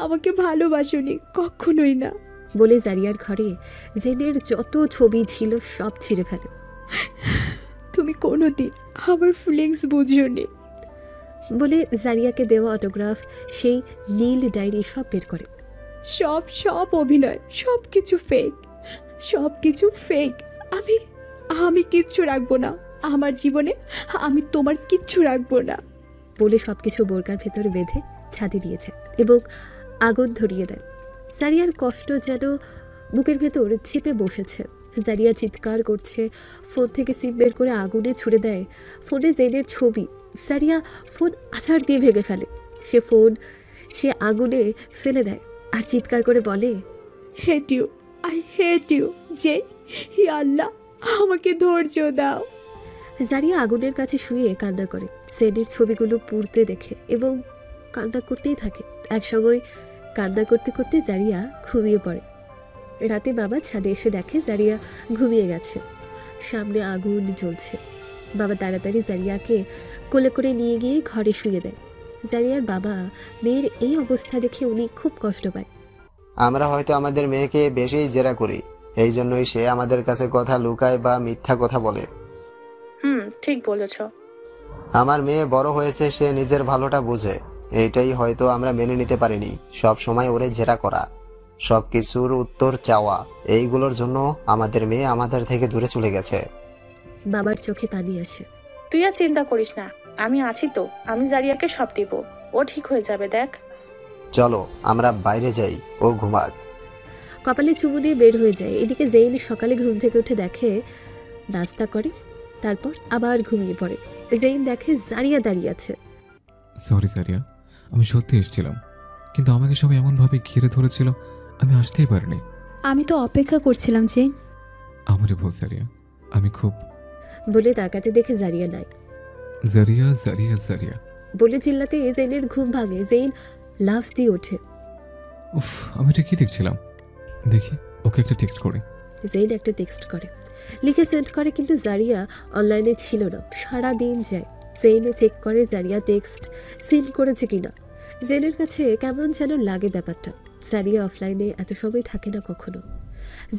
আমাকে ভালোবাসোনি, কখনোই না। বলে জারিয়ার ঘরে জেনের যত ছবি ছিল সব ছিঁড়ে ফেলে। তুমি কোনোদিন আমার ফিলিংস বুঝোনি। বলে জারিয়াকে দেওয়া অটোগ্রাফ, সেই নীল ডায়েরি সব বের করে। সব সব অভিনয়, সব কিছু ফেক, সব কিছু ফেক। আমি কিচ্ছু রাখবো না আমার জীবনে, আমি তোমার কিচ্ছু রাখবো না। বলে সব কিছু বোরকার ভেতরে বেঁধে ছাদে দিয়েছে এবং আগুন ধরিয়ে দেয়। জারিয়ার কষ্ট যেন বুকের ভেতর চিপে বসেছে। জারিয়া চিৎকার করছে, ফোন থেকে সিম বের করে আগুনে ছুড়ে দেয়। ফোনে জেনের ছবি। জারিয়া ফোন আছাড় দিয়ে ভেঙে ফেলে। সে আগুনে ফেলে দেয় আর চিৎকার করে বলে, hate you, I hate you জে, হি আল্লাহ আমাকে ধৈর্য দাও। জারিয়া আগুনের কাছে শুয়ে কান্না করে, জেনের ছবিগুলো পুড়তে দেখে এবং কান্না করতেই থাকে। একসময় কান্না করতে করতে জারিয়া ঘুমিয়ে পড়ে। রাতে বাবা ছাদে এসে দেখে জারিয়া ঘুমিয়ে গেছে, সামনে আগুন জ্বলছে। বাবা তাড়াতাড়ি জারিয়াকে কোলে করে নিয়ে গিয়ে ঘরে শুয়ে দেয়। জারিয়ার বাবা মেয়ের এই অবস্থা দেখে উনি খুব কষ্ট পায়। আমরা হয়তো আমাদের মেয়েকে বেশি জেরা করি, এই জন্যই সে আমাদের কাছে কথা লুকায় বা মিথ্যা কথা বলে। ঠিক বলেছ। আমার মেয়ে বড় হয়েছে, সে নিজের ভালোটা বুঝে। এইটাই হয়তো আমরা মেনে নিতে পারিনি। সব সময় ওরে জেরা করা, সবকিছুর উত্তর চাওয়া, এইগুলোর জন্য আমাদের মেয়ে আমাদের থেকে দূরে চলে গেছে। বাবার চোখে পানি আসে। তুই আর চিন্তা করিস না, আমি আছি তো। আমি জারিয়াকে সব দিব, ও ঠিক হয়ে যাবে দেখ। চলো আমরা বাইরে যাই, ও ঘুমাক। কপালে চুমু দিয়ে বের হয়ে যায়। এদিকে জেইন সকালে ঘুম থেকে উঠে দেখে, নাস্তা করে, তারপর আবার ঘুমিয়ে পড়ে। জেইন দেখে জারিয়া দাঁড়িয়ে আছে। সরি জারিয়া, আমি সত্যি এসেছিলাম, কিন্তু আমাকে সবাই এমনভাবে ঘিরে ধরেছিল আমি আসতেই পারিনি। আমি তো অপেক্ষা করছিলাম জেইন। আমারই ভুল জারিয়া, আমি খুব। বলে তাকাতে দেখে জারিয়া নাই। জারিয়া জারিয়া জারিয়া বলে চিল্লাতে জেইনের ঘুম ভাঙে। জেইন লাফ দিয়ে ওঠে। উফ, আমি এটা কি দেখছিলাম? দেখি ওকে একটা টেক্সট করে। জেইন একটা টেক্সট করে, লিখে সেন্ড করে, কিন্তু জারিয়া অনলাইনে ছিল না। সারা দিন যায়। জেইনে চেক করে জারিয়া টেক্সট সেন্ড করেছে কিনা। জেনের কাছে কেমন যেন লাগে ব্যাপারটা। জারিয়া অফলাইনে এত সময় থাকে না কখনো।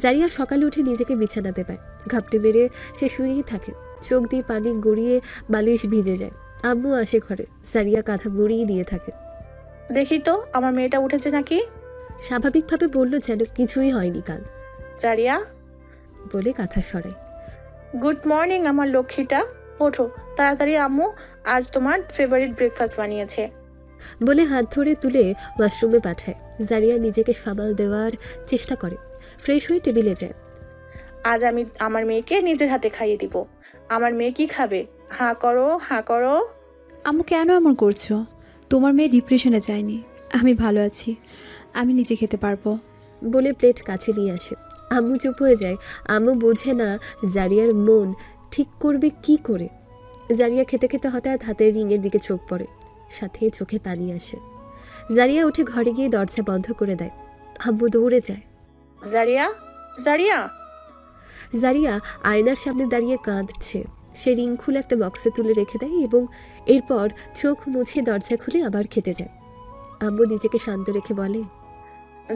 জারিয়া সকালে উঠে নিজেকে বিছানাতে পায়। ঘাপটে মেরে সে শুয়েই থাকে। চোখ দিয়ে পানি গড়িয়ে বালিশ ভিজে যায়। আম্মু আসে ঘরে। জারিয়া কাঁথা মুড়িয়ে দিয়ে থাকে। দেখি তো আমার মেয়েটা উঠেছে নাকি। স্বাভাবিকভাবে বলল যেন কিছুই হয়নি কাল। জারিয়া বলে কাঁথা সরায়। গুড মর্নিং আমার লক্ষ্মীটা, ওঠো তাড়াতাড়ি, আম্মু আজ তোমার ফেভারিট ব্রেকফাস্ট বানিয়েছে। বলে হাত ধরে তুলে ওয়াশরুমে পাঠায়। জারিয়া নিজেকে সামাল দেওয়ার চেষ্টা করে। ফ্রেশ হয়ে টেবিলে যায়। আজ আমি আমার মেয়েকে নিজের হাতে খাইয়ে দিব। আমার মেয়ে কি খাবে? হাঁ করো, হাঁ করো। আম্মু কেন এমন করছো? তোমার মেয়ে ডিপ্রেশনে যায়নি, আমি ভালো আছি, আমি নিজে খেতে পারবো। বলে প্লেট কাছে নিয়ে আসে। আম্মু চুপ হয়ে যায়। আম্মু বোঝে না জারিয়ার মন ঠিক করবে কি করে। জারিয়া খেতে খেতে হঠাৎ হাতের রিংয়ের দিকে চোখ পড়ে, সাথে চোখে পানি আসে। জারিয়া উঠে ঘরে গিয়ে দরজা বন্ধ করে দেয়। আব্বু দৌড়ে যায়। জারিয়া, জারিয়া। জারিয়া আয়নার সামনে দাঁড়িয়ে কাঁদছে। সে রিং খুলে একটা বক্সে তুলে রেখে দেয় এবং এরপর চোখ মুছে দরজা খুলে আবার খেতে যায়। আব্বু নিজেকে শান্ত রেখে বলে,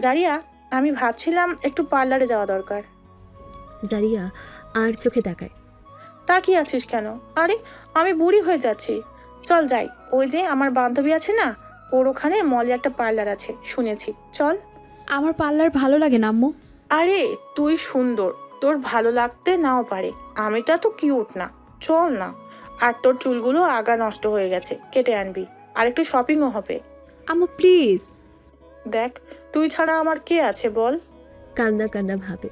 জারিয়া, আমি ভাবছিলাম একটু পার্লারে যাওয়া দরকার। জারিয়া আর চোখে তাকায়। তাকিয়ে আছিস কেন? আরে আমি বুড়ি হয়ে যাচ্ছি, চল যাই। ওই যে আমার বান্ধবী আছে না, ওর ওখানে মলে একটা পার্লার আছে শুনেছি, চল। আমার পার্লার ভালো লাগে না আম্মু। আরে তুই সুন্দর, তোর ভালো লাগতে নাও পারে, আমিটা তো কিউট না, চল না। আর তোর চুলগুলো আগা নষ্ট হয়ে গেছে, কেটে আনবি, আর একটু শপিংও হবে। আম্মু প্লিজ। দেখ, তুই ছাড়া আমার কে আছে বল? কান্না কান্না ভাবে।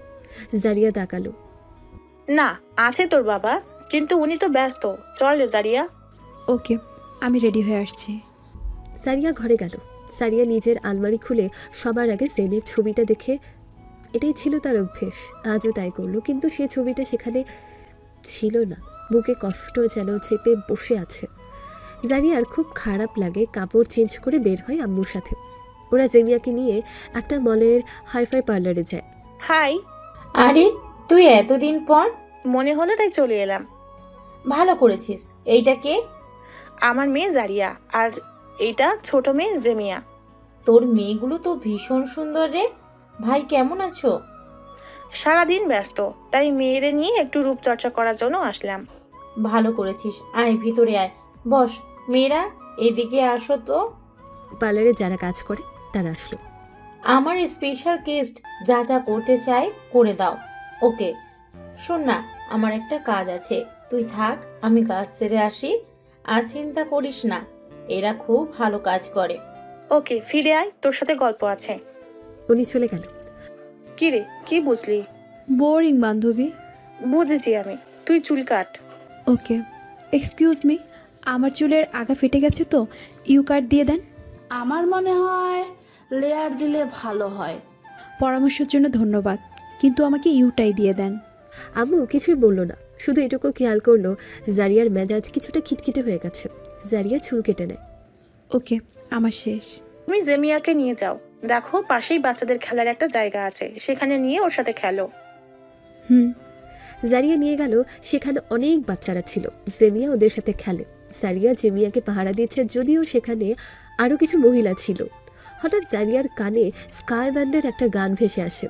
জারিয়া তাকালো। না, আছে তোর বাবা, কিন্তু উনি তো ব্যস্ত। চল রে জারিয়া। ওকে, আমি রেডি হয়ে আসছি। সারিয়া ঘরে গেল। সারিয়া নিজের আলমারি খুলে সবার আগে জেনের ছবিটা দেখে, এটাই ছিল তার অভ্যেস, আজও তাই করলো, কিন্তু সে ছবিটা সেখানে ছিল না। বুকে কষ্ট যেন চেপে বসে আছে। জারিয়ার খুব খারাপ লাগে। কাপড় চেঞ্জ করে বের হয় আম্মুর সাথে। ওরা জেমিয়াকে নিয়ে একটা মলের হাইফাই পার্লারে যায়। হাই। আরে তুই এতদিন পর? মনে হলো তাই চলে এলাম। ভালো করেছিস। এইটা কে? আমার মেয়ে জারিয়া, আর এইটা ছোট মেয়ে জেমিয়া। তোর মেয়েগুলো তো ভীষণ সুন্দর রে। ভাই কেমন আছো? সারাদিন ব্যস্ত, তাই মেয়েরে নিয়ে একটু রূপচর্চা করার জন্য আসলাম। ভালো করেছিস। আয় ভিতরে আয়, বস। মেয়েরা এদিকে আসো তো। পার্লারে যারা কাজ করে তারা আসলো। আমার স্পেশাল গেস্ট যা যা করতে চায় করে দাও। ওকে শোন না, আমার একটা কাজ আছে, তুই থাক, আমি কাজ সেরে আসি। আর চিন্তা করিস না, এরা খুব ভালো কাজ করে। ওকে, ফিরে আয়, তোর সাথে গল্প আছে। উনি চলে গেল। কি রে, কি বুঝলি? বোরিং বান্ধবী। বুঝেছি আমি, তুই চুল কাট। ওকে, এক্সকিউজ মি, আমার চুলের আগা ফেটে গেছে তো ইউ কাট দিয়ে দেন। আমার মনে হয় লেয়ার দিলে ভালো হয়। পরামর্শের জন্য ধন্যবাদ, কিন্তু আমাকে ইউটাই দিয়ে দেন। আম্মু কিছুই বলল না, শুধু এটুকু খেয়াল করলো জারিয়ার মেজাজ কিছুটা খিটখিটে হয়ে গেছে। জারিয়া চুল কেটে নেয়। ওকে, আমার শেষ। তুমি জেমিয়াকে নিয়ে যাও, দেখো পাশেই বাচ্চাদের খেলার একটা জায়গা আছে, সেখানে নিয়ে ওর সাথে খেলো। জারিয়া নিয়ে গেল। সেখানে অনেক বাচ্চারা ছিল। জেমিয়া ওদের সাথে খেলে। জারিয়া জেমিয়াকে পাহারা দিচ্ছে, যদিও সেখানে আরও কিছু মহিলা ছিল। হঠাৎ জারিয়ার কানে স্কাই ব্যান্ডের একটা গান ভেসে আসে।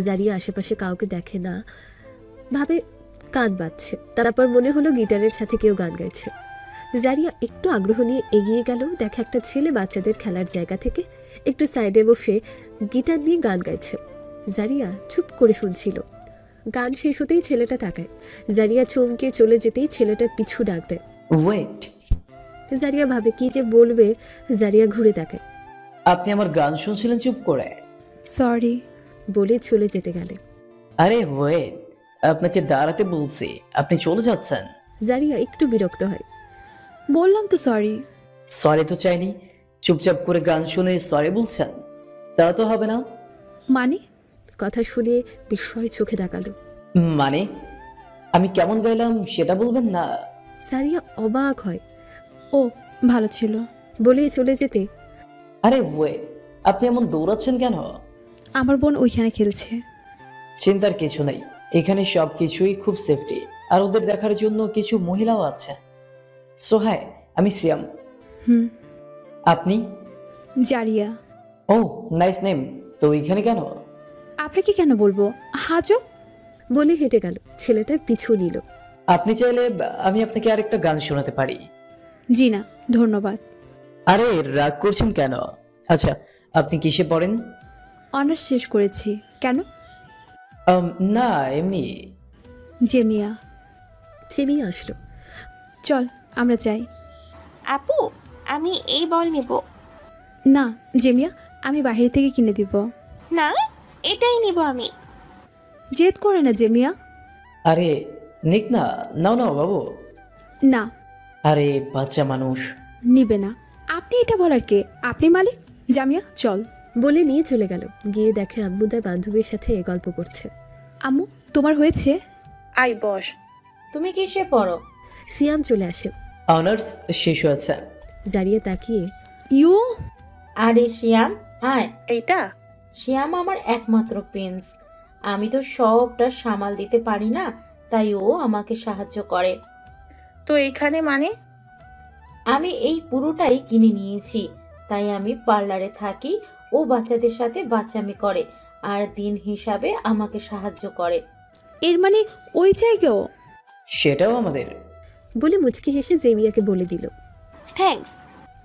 জারিয়া আশেপাশে কাউকে দেখে না, ভাবে গান বাজছে। তারপর মনে হলো গিটারের সাথে কেউ গান গাইছে। জারিয়া একটু আগ্রহ নিয়ে এগিয়ে গেল। দেখে একটা ছেলে বাচ্চাদের খেলার জায়গা থেকে একটু সাইডে বসে গিটার নিয়ে গান গাইছে। জারিয়া চুপ করে শুনছিল। গান শেষ হতেই ছেলেটা তাকায়। জারিয়া চমকে চলে যেতেই ছেলেটা পিছু ডাক দেয়, ওয়েট। জারিয়া ভাবে কি যে বলবে। জারিয়া ঘুরে তাকায়। আপনি আমার গান শুনছিলেন চুপ করে? সরি বলে চলে যেতে গেলে। আরে ওয়েট, আপনাকে দাঁড়াতে বলছি, আপনি চলে যাচ্ছেন। জারিয়া একটু বিরক্ত হয়। বললাম তো সরি। সরি তো চাইনি, চুপচাপ করে গান শুনে সরি বলছেন? তা তো হবে না। মানে? কথা শুনে বিস্ময় চোখে তাকালো। মানে আমি কেমন গাইলাম সেটা বলবেন না? জারিয়া অবাক হয়। ও ভালো ছিল বলে চলে যেতে। আরে ওয়েট, আপনি এমন দৌড়াচ্ছেন কেন? আমার বোন ওইখানে খেলছে। চিন্তার কিছু নেই, এখানে সব কিছুই খুব সেফটি, আর ওদের দেখার জন্য কিছু মহিলাও আছে। সো হাই, আমি সিয়াম। আপনি? জারিয়া। ও নাইস নেম। তো এখানে কেন? আপনাকে কেন বলবো, হাজো। বলে হেঁটে গেল। ছেলেটা পিছু নিল। আপনি চাইলে আমি আপনাকে আরেকটা গান শোনাতে পারি। জি না ধন্যবাদ। আরে রাগ করছেন কেন? আচ্ছা, আপনি কিসে পড়েন? অনার্স শেষ করেছি। কেন? না এমনি। জেমিয়া। জেমিয়া আসলো। চল আমরা যাই। আপু, আমি এই বল নেব। না জেমিয়া, আমি বাইরে থেকে কিনে দিব। না, এটাই নেব আমি। জেদ করে না জেমিয়া। আরে নিক না, নাও নাও বাবু। না। আরে বাচ্চা মানুষ। নিবে না। আপনি এটা বলার কে? আপনি মালিক। জামিয়া চল। বলে নিয়ে চলে গেল। গিয়ে দেখে আম্মু তার বান্ধবীর সাথে গল্প করছে। আম্মু তোমার হয়েছে? আই বস। তুমি কিসে পড়ো? সিয়াম চলে আসে। অনার্স শেষ হয়েছে। জারিয়া তাকিয়ে ইউ আরে শিয়াম আয়। এইটা শিয়াম আমার একমাত্র প্রিন্স। আমি তো সবটা সামাল দিতে পারি না, তাই ও আমাকে সাহায্য করে। তো এইখানে মানে? আমি এই পুরোটাই কিনে নিয়েছি, তাই আমি পার্লারে থাকি। ও বাচ্চাদের সাথে বাচ্চামি করে আর দিন হিসাবে আমাকে সাহায্য করে। এর মানে ওই জায়গাও? সেটাও আমাদের। বলে মুচকি হেসে জেমিয়াকে বলে দিল থ্যাঙ্কস।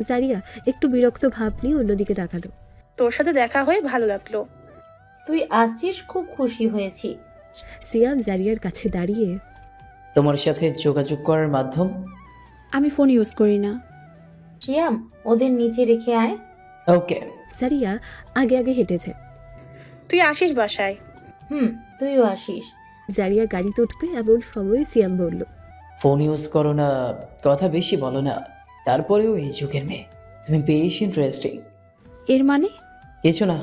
জারিয়া একটু বিরক্ত ভাব নিয়ে অন্যদিকে তাকালো। তোর সাথে দেখা হয়ে ভালো লাগলো। তুই আসছিস, খুব খুশি হয়েছি। সিয়াম জারিয়ার কাছে দাঁড়িয়ে তোমার সাথে যোগাযোগ করার মাধ্যম? আমি ফোন ইউজ করি না। শিয়াম ওদের নিচে রেখে আয়। ওকে। জারিয়া আগে আগে হেঁটে যায়। তুই আসিস বাসায়? তুইও আসিস। জারিয়া গাড়িতে উঠবে এমন সময় সিয়াম বলল, ফোন ইউজ করো না, কথা বেশি বলো না, তারপরেও এই যুগের মেয়ে তুমি বেশ ইন্টারেস্টিং। এর মানে? কিছু না।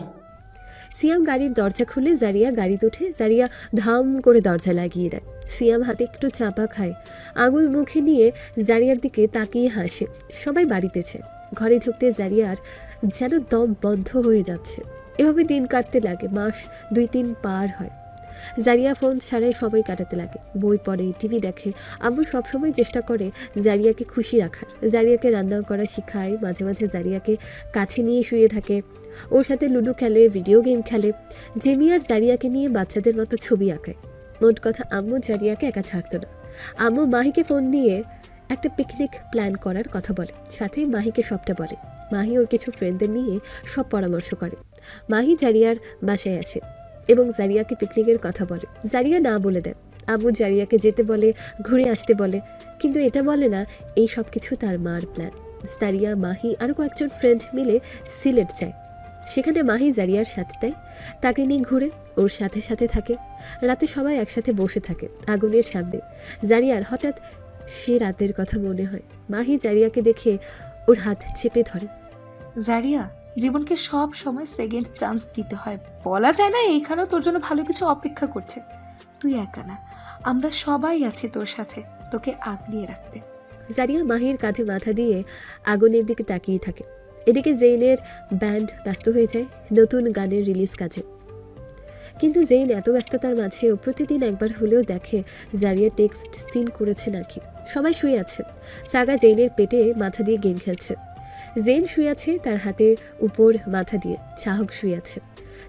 সিয়াম গাড়ির দরজা খুলে জারিয়া গাড়িতে উঠে। জারিয়া ধাম করে দরজা লাগিয়ে দেয়। সিয়াম হাতে একটু চাপা খায়, আঙুল মুখে নিয়ে জারিয়ার দিকে তাকিয়ে হাসে। সবাই বাড়িতেছে। ঘরে ঢুকতে জারিয়ার যেন দম বন্ধ হয়ে যাচ্ছে। এভাবে দিন কাটতে লাগে, মাস 2-3 পার হয়। জারিয়া ফোন ছাড়াই সময় কাটাতে লাগে, বই পড়ে, টিভি দেখে। আম্মু সবসময় চেষ্টা করে জারিয়াকে খুশি রাখার। জারিয়াকে রান্না করা শেখায়, মাঝে মাঝে জারিয়াকে কাছে নিয়ে শুয়ে থাকে, ওর সাথে লুডো খেলে, ভিডিও গেম খেলে। জেমিয়ার জারিয়াকে নিয়ে বাচ্চাদের মতো ছবি আঁকায়। মোট কথা আম্মু জারিয়াকে একা ছাড়তো না। আম্মু মাহিকে ফোন দিয়ে একটা পিকনিক প্ল্যান করার কথা বলে, সাথে মাহিকে সবটা বলে। মাহি ওর কিছু ফ্রেন্ডদের নিয়ে সব পরামর্শ করে। মাহি জারিয়ার বাসায় আসে এবং জারিয়াকে পিকনিকের কথা বলে। জারিয়া না বলে দেয়। আম্মু জারিয়াকে যেতে বলে, ঘুরে আসতে বলে, কিন্তু এটা বলে না এই সব কিছু তার মার প্ল্যান। জারিয়া, মাহি আরও কয়েকজন ফ্রেন্ড মিলে সিলেট যায়। সেখানে মাহি জারিয়ার সাথে দেয়, তাকে নিয়ে ঘুরে, ওর সাথে সাথে থাকে। রাতে সবাই একসাথে বসে থাকে আগুনের সামনে। জারিয়ার হঠাৎ সে রাতের কথা মনে হয়। মাহি জারিয়াকে দেখে ওর হাত চেপে ধরে। জারিয়া, জীবনকে সব সময় সেকেন্ড চান্স দিতে হয়। বলা যায় না এইখানেও তোর জন্য ভালো কিছু অপেক্ষা করছে। তুই একা না, আমরা সবাই আছি তোর সাথে, তোকে আগলিয়ে রাখতে। জারিয়া মাহির কাঁধে মাথা দিয়ে আগুনের দিকে তাকিয়ে থাকে। এদিকে জেইনের ব্যান্ড ব্যস্ত হয়ে যায় নতুন গানের রিলিজ কাজে। কিন্তু জেইন এত ব্যস্ততার মাঝেও প্রতিদিন একবার হলেও দেখে জারিয়া টেক্সট সিন করেছে নাকি। সবাই শুয়ে আছে। সাগা জেইনের পেটে মাথা দিয়ে গেম খেলছে। জেইন শুয়ে আছে তার হাতের উপর মাথা দিয়ে। চাহক শুয়ে আছে।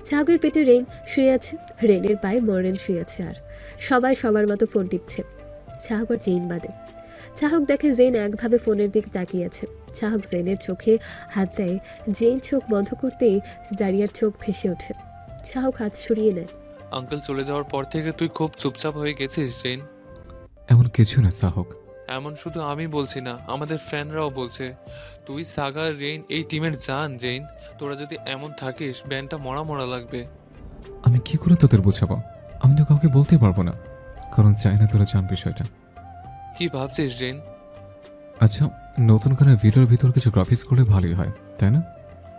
চাহকের পেটে রেন শুয়ে আছে। রেনের পায়ে মরেন শুয়ে আছে। আর সবাই সবার মতো ফোন টিপছে, চাহক আর জেইন বাদে। চাহক দেখে জেইন একভাবে ফোনের দিকে তাকিয়ে আছে। চাহক জেইনের চোখে হাত দেয়। জেইন চোখ বন্ধ করতেই জারিয়ার চোখ ভেসে ওঠে। চাহক হাত সরিয়ে নেয়। আঙ্কেল চলে যাওয়ার পর থেকে তুই খুব চুপচাপ হয়ে গেছিস জেইন। এমন কিছু না সাহক। এমন শুধু আমি বলছি না, আমাদের ফ্যানরাও বলছে তুই, সাগা, রেইন এই টিমের জান। জেইন, তোরা যদি এমন থাকিস ব্যান্ডটা মরা মরা লাগবে। আমি কি করে তোদের বোঝাবো? আমি তো কাউকে বলতেই পারবো না, কারণ চাই না তোরা জান বিষয়টা। কি ভাবছিস জেইন? আচ্ছা, নতুন গানের ভিতর কিছু গ্রাফিক্স করলে ভালোই হয়, তাই না?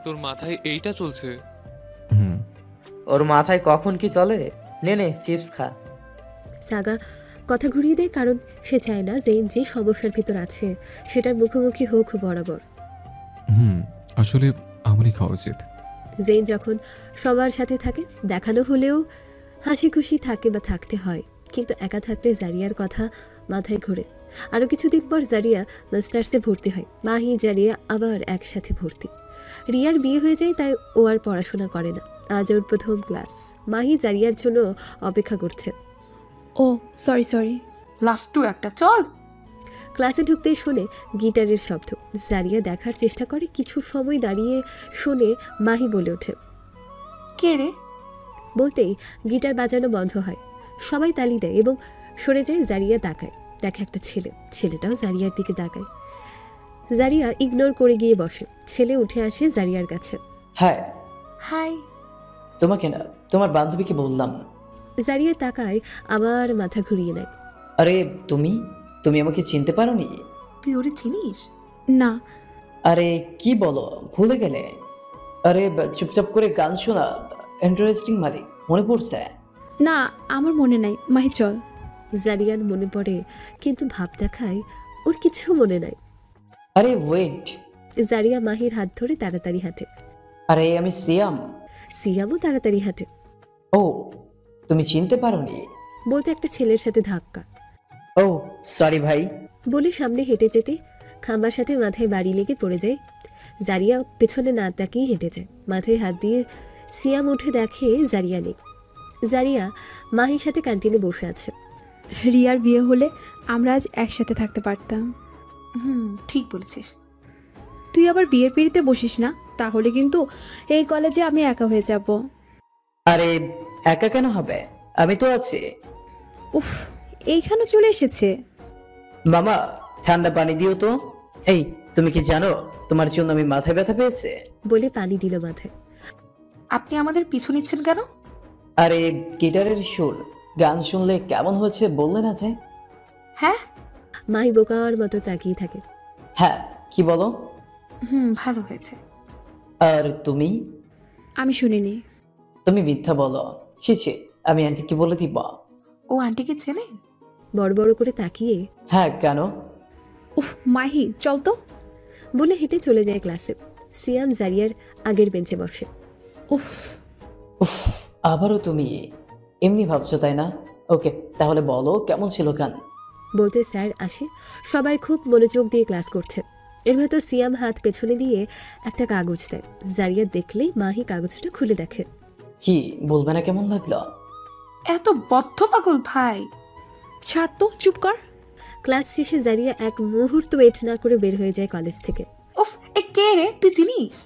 তোর মাথায় এইটা চলছে? ওর মাথায় কখন কি চলে। নে নে চিপস খা। সাগা কথা ঘুরিয়ে দেয়, কারণ সে চায় না জেইন যে সমস্যার ভিতর আছে সেটার মুখোমুখি হোক বরাবর। আসলে আমারই খাওয়া উচিত। জেইন যখন সবার সাথে থাকে, দেখানো হলেও হাসি খুশি থাকে বা থাকতে হয়, কিন্তু একা থাকলে জারিয়ার কথা মাথায় ঘোরে। আরও কিছুদিন পর জারিয়া মাস্টার্সে ভর্তি হয়। মাহি জারিয়া আবার একসাথে ভর্তি। রিয়ার বিয়ে হয়ে যায়, তাই ও আর পড়াশোনা করে না। আজ ওর প্রথম ক্লাস। মাহি জারিয়ার জন্য অপেক্ষা করছে। ও সরি। লাস্টু একটা, চল। ক্লাসে ঢুকতেই শোনে গিটারের শব্দ। জারিয়া দেখার চেষ্টা করে, কিছু সময় দাঁড়িয়ে শুনে মাহি বলে ওঠে, কে রে? বলতেই গিটার বাজানো বন্ধ হয়। সবাই তালি দেয় এবং সরে যায়। জারিয়া তাকায়, দেখে একটা ছেলে। ছেলেটাও জারিয়ার দিকে তাকায়। জারিয়া ইগনোর করে গিয়ে বসে। ছেলে উঠে আসে জারিয়ার কাছে। হাই। তোমাকে না, তোমার বান্ধবীকে বললাম। জারিয়া তাকায়, আবার মাথা ঘুরিয়ে নেয়। আরে তুমি আমাকে চিনতে পারোনি? তুই ওরে চিনিস? না। আরে কি বলো, ভুলে গেলে? আরে চুপচাপ করে গান শোনা ইন্টারেস্টিং মালিক, মনে পড়ছে? না, আমার মনে নাই। মাহি চল। জারিয়ার মনে পড়ে, কিন্তু ভাব দেখায় ওর কিছু মনে নাই। আরে ওয়েট। জারিয়া মাহির হাত ধরে তাড়াতাড়ি হাঁটে। আরে আমি সিয়াম। সিয়ামও তাড়াতাড়ি হাঁটে। ও, তুমি চিনতে পারোনি? বলতে একটা ছেলের সাথে ধাক্কা। ও সরি ভাই বলে সামনে হেঁটে যেতে খাম্বার সাথে মাথায় বাড়ি লেগে পড়ে যায়। জারিয়া পেছনে না তাকিয়ে হেঁটে যায়। মাথায় হাত দিয়ে সিয়াম উঠে দেখে জারিয়া নেই। জারিয়া মাহির সাথে ক্যান্টিনে বসে আছে। রিয়ার বিয়ে হলে আমরা আজ একসাথে থাকতে পারতাম। ঠিক বলেছিস। তুই আবার বিয়ের পিড়িতে বসিস না, তাহলে কিন্তু এই কলেজে আমি একা হয়ে যাব। আরে একা কেন হবে, আমি তো আছি। উফ, এইখানে চলে এসেছে। মামা ঠান্ডা পানি দিও তো। এই তুমি কি জানো তোমার জন্য আমি মাথায় ব্যথা পেয়েছে? বলে পানি দিল মাথায়। আপনি আমাদের পিছু নিচ্ছেন কেন? আরে গিটারের সুর, গান শুনলে কেমন হয়েছে বললে না যে? হ্যাঁ। মাহি বোকার মতো তাকিয়ে থাকে। হ্যাঁ কি বলো? ভালো হয়েছে। আর তুমি? আমি শুনিনি। তুমি মিথ্যা বলো। ছি ছি, আমি আন্টিকে বলে দিব। ও আন্টিকে চেনে? বড় বড় করে তাকিয়ে হ্যাঁ কেন? উফ মাহি চল তো, বলে হেঁটে চলে যায় ক্লাসে। সিয়াম জারিয়ার আগের বেঞ্চে বসে। উফ উফ, আবারও তুমি এমনি ভাবছো তাই না? ওকে তাহলে বলো কেমন ছিল গান? বলতে স্যার আসে। সবাই খুব মনোযোগ দিয়ে ক্লাস করছে। এর ভেতর সিয়াম হাত পেছনে দিয়ে একটা কাগজ দেয়। জারিয়া দেখলেই মাহি কাগজটা খুলে দেখে। কি বলবে না কেমন লাগলো? এত বদ্ধ পাগল ভাই। ছাড় তো, চুপ কর। ক্লাস শেষে জারিয়া এক মুহূর্ত ওয়েট না করে বের হয়ে যায় কলেজ থেকে। উফ, এ কে রে, তুই চিনিস?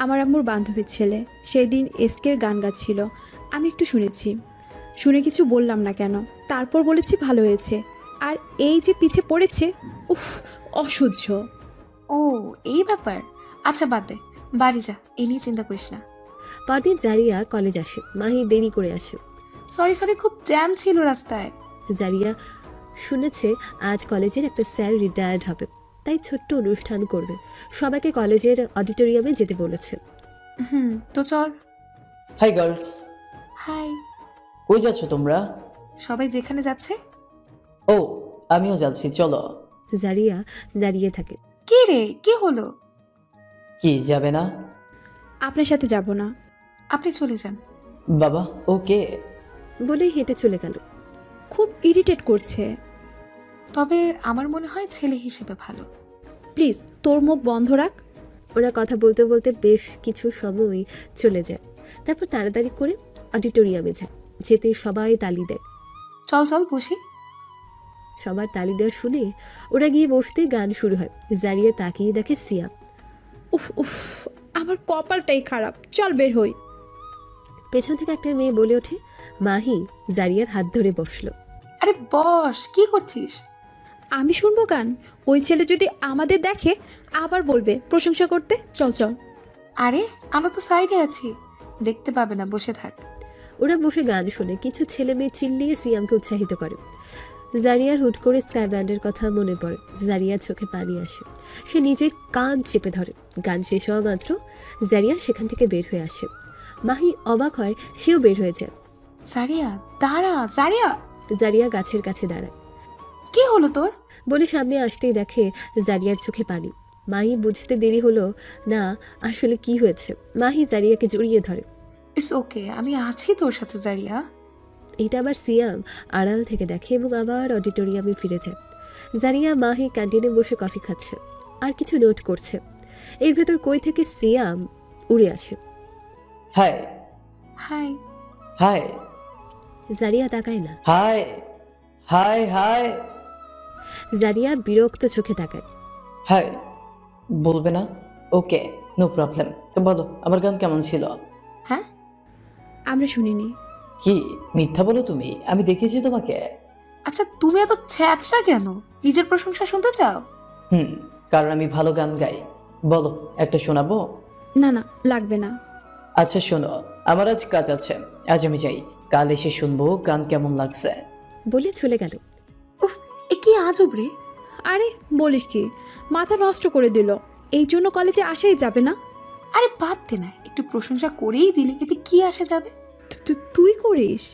আমার আম্মুর বান্ধবীর ছেলে। সেই দিন এসকের গান গাচ্ছিল, আমি একটু শুনেছি। শুনে কিছু বললাম না কেন, তারপর বলেছি ভালো হয়েছে। আর এই যে পিছে পড়েছে, উফ অসহ্য। ও এই ব্যাপার। আচ্ছা বাদ দে, বাড়ি যা, এ নিয়ে চিন্তা করিস না। পরদিন জারিয়া কলেজ আসে। মাহি দেরি করে আসে। সরি খুব জ্যাম ছিল রাস্তায়। জারিয়া শুনেছে আজ কলেজের একটা স্যার রিটায়ার্ড হবে, তাই ছোট্ট অনুষ্ঠান করবে। সবাইকে কলেজের অডিটোরিয়ামে যেতে বলেছে। তো চল। Hi girls. হাই। কই যাচ্ছ তোমরা? সবাই যেখানে যাচ্ছে। ও আমিও যাচ্ছি, চলো। জারিয়া দাঁড়িয়ে থাকে। কি রে, কি হলো? কি যাবে না? আপনার সাথে যাব না। আপনি চলে যান। বাবা ওকে বলে হেঁটে চলে গেল। খুব ইরিটেট করছে। তবে আমার মনে হয় ছেলে হিসেবে ভালো। প্লিজ তোর মুখ বন্ধ রাখ। ওরা কথা বলতে বলতে বেশ কিছু সময় চলে যায়। তারপর তাড়াতাড়ি করে অডিটোরিয়ামে যায়। যেতে সবাই তালি দেয়। চল চল বসি। সবার তালি দেওয়া শুনে ওরা গিয়ে বসতে গান শুরু হয়। জারিয়া তাকিয়ে দেখে সিয়াম। উফ উফ, আমার কপালটাই খারাপ, চল বের হই। পেছন থেকে একটা মেয়ে বলে ওঠে। মাহি জারিয়ার হাত ধরে বসলো। আরে বস, কি করছিস? আমি শুনবো গান? ওই ছেলে যদি আমাদের দেখে আবার বলবে প্রশংসা করতে। চল চল। আরে আমরা তো সাইডে আছি, দেখতে পাবে না, বসে থাক। ওরা বসে গান শুনে। কিছু ছেলে মেয়ে চিল্লিয়ে সিয়ামকে উৎসাহিত করে। জারিয়ার হুট করে স্কাই ব্যান্ডের কথা মনে পড়ে। জারিয়ার চোখে পানি আসে। সে নিজের কান চেপে ধরে। গান শেষ হওয়া মাত্র জারিয়া সেখান থেকে বের হয়ে আসে। মাহি অবাক হয়, সেও বের হয়ে যায়। জারিয়া দাঁড়া, জারিয়া। জারিয়া গাছের কাছে দাঁড়ায়। কি হলো তোর? বলে সামনে আসতেই দেখে জারিয়ার চোখে পানি। মাহি বুঝতে দেরি হলো না আসলে কি হয়েছে। মাহি জারিয়াকে জড়িয়ে ধরে। ইটস ওকে, আমি আছি তোর সাথে জারিয়া। এটা আবার সিয়াম আড়াল থেকে দেখে এবং আবার অডিটোরিয়ামে ফিরে যায়। জারিয়া মাহি ক্যান্টিনে বসে কফি খাচ্ছে আর কিছু নোট করছে। এর ভেতর কই থেকে সিয়াম উড়ে আসে। Hi hi hi. জারিয়া তাকায় না। Hi hi hi. জারিয়া বিরক্ত চোখে তাকায়। হাই বলবে না? Okay no problem. তো বলো আমার গান কেমন ছিল? হ্যাঁ আমরা শুনিনি। কি মিথ্যা বলো তুমি? আমি দেখেছি তোমাকে। আচ্ছা তুমি এত ছ্যাচরা কেন? নিজের প্রশংসা শুনতে চাও? কারণ আমি ভালো গান গাই। বলো একটা শোনাবো? না না লাগবে না। আচ্ছা শোনো, আমার আজ কাজ আছে, আজ আমি যাই, কাল এসে শুনবো গান কেমন লাগছে। বলে চলে গেল। উফ, এ কি আজব রে। আরে বলিস কি, মাথা নষ্ট করে দিল। এই জন্য কলেজে আসাই যাবে না। আরে বাদ দে না, একটু প্রশংসা করেই দিলে এতে কি আসে যাবে? তুই করিস?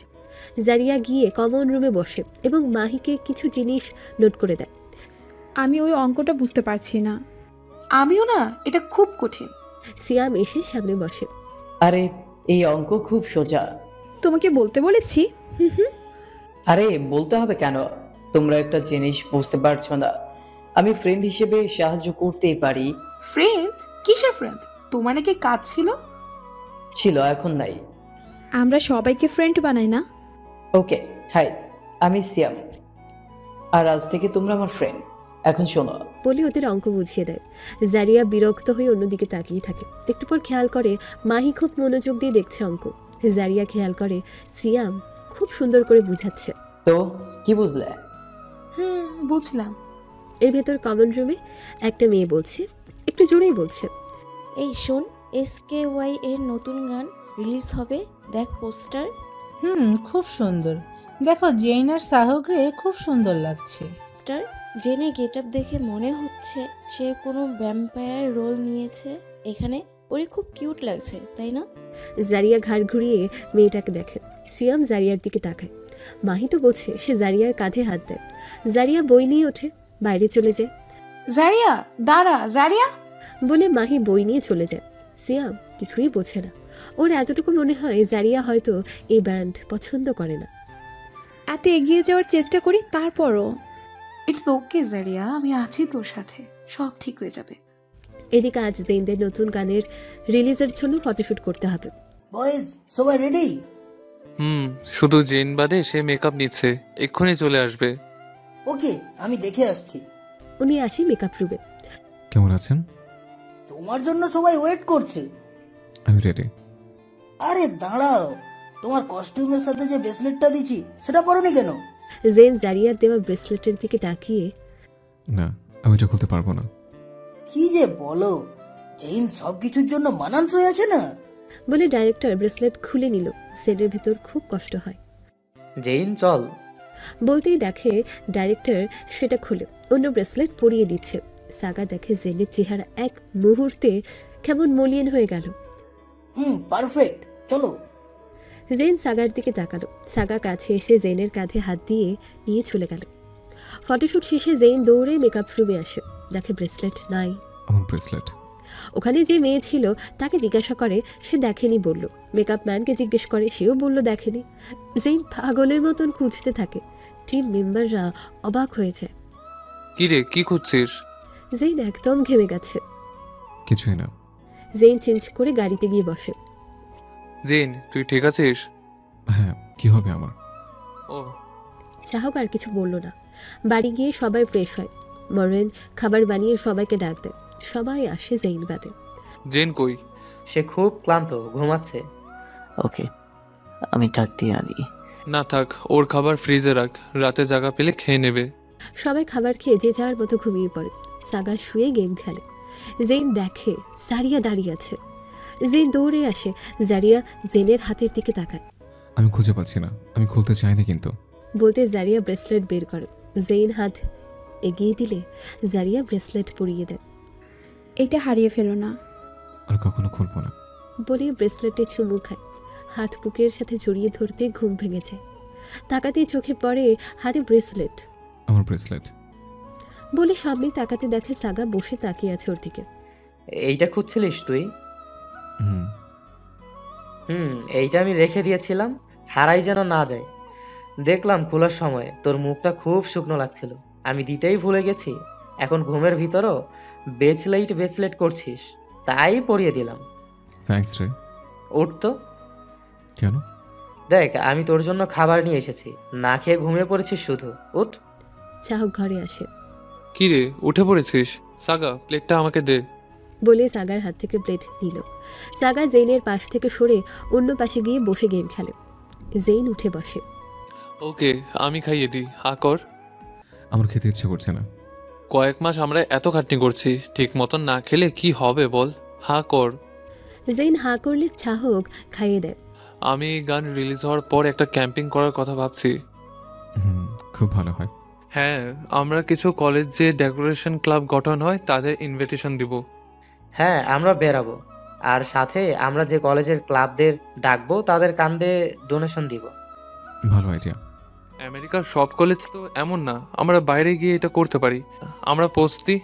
জারিয়া গিয়ে কমন রুমে বসে এবং মাহিকে কিছু জিনিস নোট করে দেয়। আমি ওই অঙ্কটা বুঝতে পারছি না। আমিও না, এটা খুব কঠিন। সিয়াম এসে সামনে বসে। আরে এই অঙ্ক খুব সোজা। তোমাকে বলতে বলেছি। আরে বলতে হবে কেন? তোমরা একটা জিনিস বুঝতে পারছো না, আমি ফ্রেন্ড হিসেবে সাহায্য করতেই পারি। ফ্রেন্ড? কিসের ফ্রেন্ড? তোমার নাকি কাজ ছিল? ছিল, এখন নাই। আমরা সবাইকে ফ্রেন্ড বানাই না? ওকে, হাই, আমি সিয়াম, আর আজ থেকে তোমরা আমার ফ্রেন্ড। এখন শোনো। বলে ওদের অঙ্ক বুঝিয়ে দেয়। জারিয়া বিরক্ত হয়ে অন্যদিকে তাকিয়ে থাকে। একটু পর খেয়াল করে মাহি খুব মনোযোগ দিয়ে দেখছে অঙ্ক। জারিয়া খেয়াল করে সিয়াম খুব সুন্দর করে বুঝাচ্ছে। তো কি বুঝলে? বুঝলাম। এর ভেতর কমন রুমে একটা মেয়ে বলছে, একটু জোরেই বলছে, এই শোন, SKY এর নতুন গান রিলিজ হবে, দেখ পোস্টার। খুব সুন্দর। দেখো জেইন আর সাহগ্রে খুব সুন্দর লাগছে। জেনে গেটআপ দেখে মনে হচ্ছে সে কোনো ভ্যাম্পায়ার রোল নিয়েছে এখানে। ওরে খুব কিউট লাগছে, তাই না? জারিয়া ঘাড় ঘুরিয়ে মেয়েটাকে দেখে। সিয়াম জারিয়ার দিকে তাকায়। মাহি তো বলছে, সে জারিয়ার কাঁধে হাত দেয়। জারিয়া বই নিয়ে ওঠে, বাইরে চলে যায়। জারিয়া দাঁড়া, জারিয়া বলে মাহি বই নিয়ে চলে যায়। সিয়াম কিছুই বোঝে না। ওর এতটুকু মনে হয় জারিয়া হয়তো এই ব্যান্ড পছন্দ করে না। এত এগিয়ে যাওয়ার চেষ্টা করি, তারপরও। ইটস ওকে জারিয়া, আমি আছি তোর সাথে, সব ঠিক হয়ে যাবে। এদিকে আজ জেনদের নতুন গানের রিলিজের জন্য ফটোশুট করতে হবে। বয়েজ সবাই রেডি? শুধু জেন বাদে সে মেকআপ নিচ্ছে, এক্ষুনি চলে আসবে। ওকে, আমি দেখে আসছি। উনি আসি মেকআপ রুমে। কেমন আছেন? তোমার জন্য সবাই ওয়েট করছে। আমি রেডি। আরে দাঁড়াও, তোমার কস্টিউমের সাথে যে ব্রেসলেটটা দিছি সেটা পরোনি কেন? জেন জারিয়ার দেওয়া ব্রেসলেটের দিকে তাকিয়ে, না, আমি এটা খুলতে পারবো না। কি যে বলো, জেইন সবকিছুর জন্য মানানসই আছে না? বলে ডাইরেক্টর ব্রেসলেট খুলে নিল। সেটের ভেতর খুব কষ্ট হয়। জেইন চল বলতেই দেখে ডাইরেক্টর সেটা খুলে অন্য ব্রেসলেট পরিয়ে দিচ্ছে। সাগা দেখে জেনের চেহারা এক মুহূর্তে কেমন মলিন হয়ে গেল। পারফেক্ট, চলো। জেন সাগার দিকে তাকালো। সাগা কাছে এসে জেনের কাঁধে হাত দিয়ে নিয়ে চলে গেল। ফটোশুট শেষে জেন দৌড়ে মেকআপ রুমে আসে, দেখে ব্রেসলেট নাই। আমার ব্রেসলেট? ওখানে যে মেয়ে ছিল তাকে জিজ্ঞাসা করে, সে দেখেনি বলল। মেকআপ ম্যানকে জিজ্ঞেস করে, সেও বলল দেখেনি। জেন পাগলের মতন খুঁজতে থাকে। টিম মেম্বাররা অবাক হয়ে যায়। কি রে, কি খুঁজছিস? জেন একদম ঘেমে গেছে। কিছুই না। জেন চেঞ্জ করে গাড়িতে গিয়ে বসে। জেন, তুই ঠিক আছিস? হ্যাঁ, কি হবে আমার? ও। শাহক আর কিছু বলল না। বাড়ি গিয়ে সবাই ফ্রেশ হয়। মরেন খাবার বানিয়ে সবাইকে ডাক দেয়। সবাই আসে জেইন বাদে। জেন কই? সে খুব ক্লান্ত, ঘুমাচ্ছে। ওকে, আমি ডাক দিয়ে আনি। না থাক, ওর খাবার ফ্রিজে রাখ, রাতে জায়গা পেলে খেয়ে নেবে। সবাই খাবার খেয়ে যে যার মতো ঘুমিয়ে পড়ে। সাগা শুয়ে গেম খেলে। জেন দেখে জারিয়া দাঁড়িয়ে আছে। জেন দৌড়ে আসে। জারিয়া জেনের হাতের দিকে তাকায়। আমি খুঁজে পাচ্ছি না, আমি খুলতে চাই না কিন্তু। বলতে জারিয়া ব্রেসলেট বের করে। জেন হাত এগিয়ে দিলে জারিয়া ব্রেসলেট পরিয়ে দেয়। এটা হারিয়ে ফেলো না। আর কখনো খুলবো না বলে ব্রেসলেটে চুমু খায়। হাত বুকের সাথে জড়িয়ে ধরতে ঘুম ভেঙে যায়। তাকাতে চোখে পড়ে হাতে ব্রেসলেট। আমার ব্রেসলেট বলে সামনে তাকাতে দেখে সাগা বসে তাকিয়ে আছে ওর দিকে। এইটা খুঁজছিলিস তুই? এইটা আমি রেখে দিয়েছিলাম, হারাই যেন না যায়। দেখলাম খোলার সময় তোর মুখটা খুব শুকনো লাগছিল, আমি দিতেই ভুলে গেছি। এখন ঘুমের ভিতরও বেচলেট করছিস, তাই পরিয়ে দিলাম। থ্যাঙ্কস রে। উঠ তো। কেন? দেখ, আমি তোর জন্য খাবার নিয়ে এসেছি, না খেয়ে ঘুমিয়ে পড়েছিস শুধু। উঠ। চাহক ঘরে আসে। কি রে, উঠে পড়েছিস? সাগা, প্লেটটা আমাকে দে। বলে সাগার হাত থেকে প্লেট নিল। সাগা জেইনের পাশ থেকে সরে অন্য পাশে গিয়ে বসে গেম খেলে। জেইন উঠে বসে। ওকে, আমি খাইয়ে দিই, হা কর। আমার খেতে ইচ্ছে করছে না। কয়েক মাস আমরা এত খাটনি করছি, ঠিক মতন না খেলে কি হবে বল, হা কর। জেইন হা করলে চাহক খাইয়ে দেয়। আমি গান রিলিজ হওয়ার পর একটা ক্যাম্পিং করার কথা ভাবছি। খুব ভালো হয়। হ্যাঁ, আমরা কিছু কলেজ যে ডেকোরেশন ক্লাব গঠন হয় তাদের ইনভিটেশন দিব। হ্যাঁ, আমরা বেরাবো, আর সাথে আমরা যে কলেজের ক্লাবদের ডাকবো তাদের কান্দে ডোনেশন দিব। ভালো আইডিয়া। আমেরিকার সব কলেজ তো এমন না আমরা বাইরে গিয়ে এটা করতে পারি। আমরা পোস্ট দিই,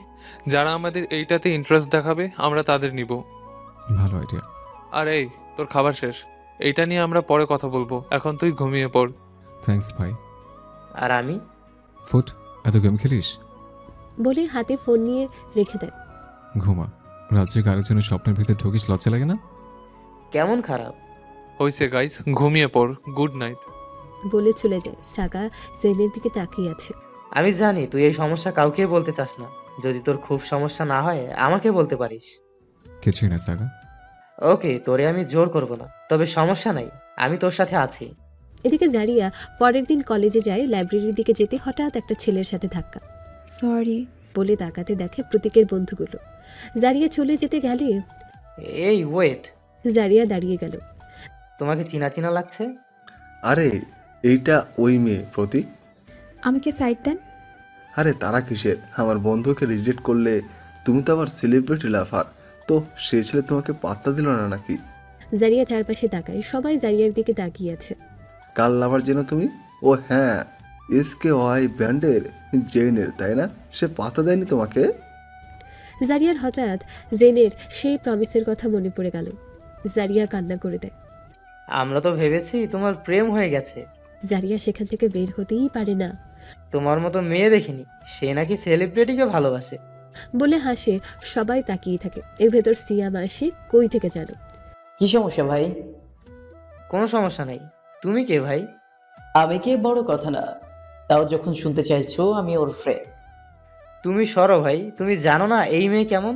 যারা আমাদের এইটাতে ইন্টারেস্ট দেখাবে আমরা তাদের নিব। ভালো আইডিয়া। আর এই, তোর খাবার শেষ, এইটা নিয়ে আমরা পরে কথা বলবো, এখন তুই ঘুমিয়ে পড়। থ্যাঙ্কস ভাই। আর আমি? ফুট, এত গেম খেলিস? বলে হাতে ফোন নিয়ে রেখে দেয়। ঘুমা, রাত্রে কারোর জন্য স্বপ্নের ভিতরে ঢুকিস, লজ্জা লাগে না? কেমন খারাপ হয়েছে গাইস, ঘুমিয়ে পড়, গুড নাইট। বলে চলে যায়। সাগা জেনের দিকে তাকিয়ে আছে। আমি জানি তুই এই সমস্যা কাউকে বলতে চাস না। যদি তোর খুব সমস্যা না হয় আমাকে বলতে পারিস। কিছুই না সাগা। ওকে, তোরে আমি জোর করব না, তবে সমস্যা নাই, আমি তোর সাথে আছি। এদিকে জারিয়া পরের দিন কলেজে যায়। লাইব্রেরির দিকে যেতে হঠাৎ একটা ছেলের সাথে ধাক্কা। সরি বলে তাকাতে দেখে প্রতীকের বন্ধুগুলো। জারিয়া চলে যেতে গেলে এই ওয়েট। জারিয়া দাঁড়িয়ে গেল। তোমাকে চিনা চিনা লাগছে। আরে এইটা ওই মেয়ে প্রতীক। আমাকে সাইড দেন। আরে তারা কিসের, আমার বন্ধুকে রিজেক্ট করলে তুমি তো আবার সেলিব্রিটি লাভার, তো সে ছেলে তোমাকে পাত্তা দিল না নাকি? জারিয়া চারপাশে তাকায়, সবাই জারিয়ার দিকে তাকিয়ে আছে। কার লাভার যেন তুমি? ও হ্যাঁ, SKY ব্র্যান্ডের জেনের, তাই না? সে পাত্তা দেয়নি তোমাকে? জারিয়ার হঠাৎ জেনের সেই প্রমিসের কথা মনে পড়ে গেল। জারিয়া কান্না করে দেয়। আমরা তো ভেবেছি তোমার প্রেম হয়ে গেছে। জারিয়া সেখান থেকে বের হতেই পারে না। তোমার মতো মেয়ে দেখিনি, সে নাকি সেলিব্রিটিকে ভালোবাসে বলে হাসে। সবাই তাকিয়ে থাকে। এর ভেতর সিয়াম আসে কই থেকে জানো। কি সমস্যা ভাই? কোনো সমস্যা নাই। তুমি কে ভাই? আমি কে বড় কথা না, তাও যখন শুনতে চাইছো আমি ওর ফ্রেন্ড। তুমি সরো ভাই, তুমি জানো না এই মেয়ে কেমন?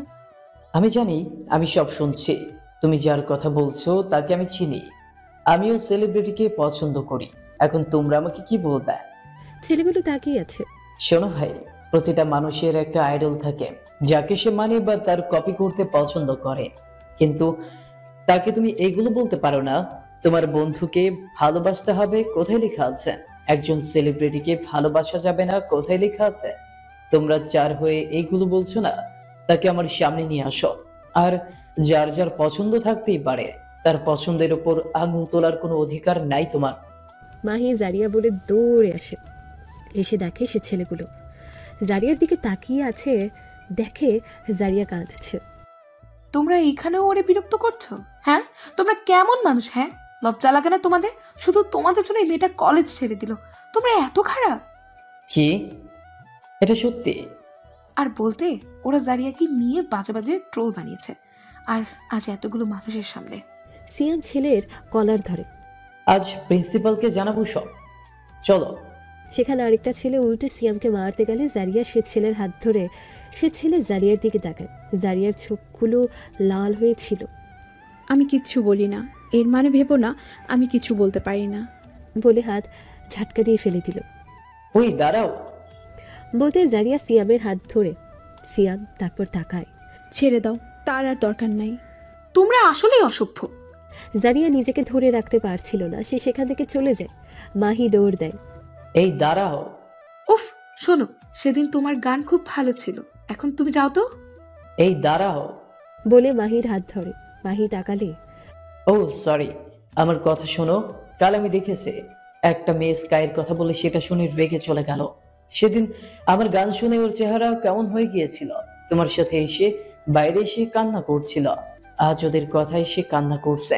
আমি জানি, আমি সব শুনছি। তুমি যার কথা বলছো তাকে আমি চিনি। আমিও সেলিব্রিটিকে পছন্দ করি। এখন তোমরা আমাকে কি বলবে? ছেলেগুলো তাকিয়ে আছে। শোনো ভাই, প্রতিটা মানুষের একটা আইডল থাকে যাকে সে মানে বা তার কপি করতে পছন্দ করে, কিন্তু তাকে তুমি এগুলো বলতে পারো না। তোমার বন্ধুকে ভালোবাসতে হবে, কোথায় লেখা আছে? একজন সেলিব্রিটিকে ভালোবাসা যাবে না, কোথায় লেখা আছে? তোমরা চার হয়ে এইগুলো বলছো না। তাকে আমার সামনে নিয়ে আসো। আর যার যার পছন্দ থাকতেই পারে, তার পছন্দের উপর আঙুল তোলার কোনো অধিকার নাই তোমার। মাহি জারিয়া বলে দৌড়ে আসে। এসে দেখে সে ছেলেগুলো জারিয়ার দিকে তাকিয়ে আছে। দেখে জারিয়া কাঁদছে। তোমরা এইখানেও ওরে বিরক্ত করছো? হ্যাঁ, তোমরা কেমন মানুষ? হ্যাঁ, লজ্জা লাগে না তোমাদের? শুধু তোমাদের জন্য এই মেয়েটা কলেজ ছেড়ে দিল। তোমরা এত খারাপ? কি এটা সত্যি? আর বলতে, ওরা জারিয়াকে নিয়ে বাজে বাজে ট্রোল বানিয়েছে, আর আজ এতগুলো মানুষের সামনে। সিয়াম ছেলের কলার ধরে। আজ প্রিন্সিপালকে জানাবো সব, চলো। সেখানে আরেকটা ছেলে উল্টে সিয়ামকে মারতে গেলে জারিয়া সে ছেলের হাত ধরে। সে ছেলে জারিয়ার দিকে তাকায়। জারিয়ার চোখগুলো লাল হয়েছিল। আমি কিচ্ছু বলি না, এর মানে ভেবো না আমি কিছু বলতে পারি না বলে হাত ঝাটকা দিয়ে ফেলে দিল। ওই দাঁড়াও বলতে জারিয়া সিয়ামের হাত ধরে। সিয়াম তারপর তাকায়। ছেড়ে দাও, তার আর দরকার নাই। তোমরা আসলেই অসভ্য। জারিয়া নিজেকে ধরে রাখতে পারছিল না, সে সেখান থেকে চলে যায়। মাহি দৌড় দেয়। এই দাঁড়াও। উফ, শোনো, সেদিন তোমার গান খুব ভালো ছিল, এখন তুমি যাও তো। এই দাঁড়াও বলে মাহির হাত ধরে। মাহি তাকালে। ও সরি, আমার কথা শোনো। কাল আমি দেখেছি একটা মেয়ে স্কাইয়ের কথা বলে সেটা শুনে রেগে চলে গেল। সেদিন আমার গান শুনে ওর চেহারা কেমন হয়ে গিয়েছিল। তোমার সাথে এসে বাইরে এসে কান্না করছিল। আজ ওদের কথায় সে কান্না করছে।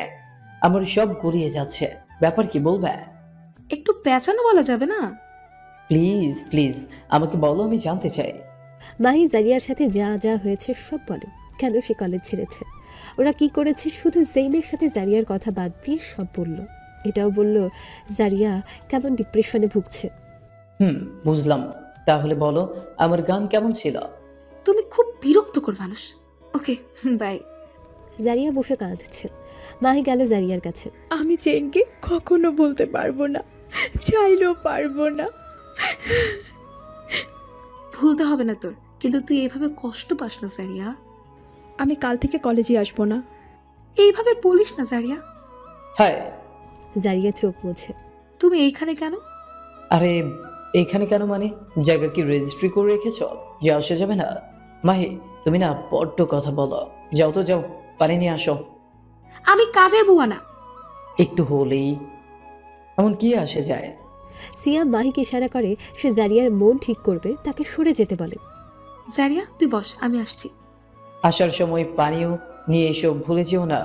আমার সব গুলিয়ে যাচ্ছে। ব্যাপার কি বলবে? একটু পেঁচানো বলা যাবে না? প্লিজ প্লিজ আমাকে বলো, আমি জানতে চাই। মাহি জারিয়ার সাথে যা যা হয়েছে সব বলে। কেন সে কলেজ ছেড়েছে, ওরা কি করেছে, শুধু জেইনের সাথে জারিয়ার কথা বাদ দিয়ে সব বলল। এটাও বলল জারিয়া কেমন ডিপ্রেশনে ভুগছে। বুঝলাম। তাহলে বলো আমার গান কেমন ছিল? তুমি খুব বিরক্তকর মানুষ। ওকে, বাই। জারিয়া বসে কাঁদছে। মাহি গেল জারিয়ার কাছে। আমি জেনকে কখনো বলতে পারবো না, চাইলেও পারবো না। ভুলতে হবে না তোর, কিন্তু তুই এইভাবে কষ্ট পাস না জারিয়া। আমি কাল থেকে কলেজে আসবো না। এইভাবে বলিস না জারিয়া। হ্যাঁ। জারিয়া চোখ মুছে। তুমি এইখানে কেন? আরে এইখানে কেন মানে, জায়গা কি রেজিস্ট্রি করে রেখেছ যে আসা যাবে না? মাহি তুমি না বড্ড কথা বলো। যাও তো যাও, পানি নিয়ে আসো। আমি কাজের বুয়া না। একটু হলেই এমন কি আসে যায়? সিয়াম মাহিকে ইশারা করে সে জারিয়ার মন ঠিক করবে, তাকে সরে যেতে বলে। জারিয়া তুই বস, আমি আসছি। আসার সময় পানিও নিয়ে এসো, ভুলে যেও না।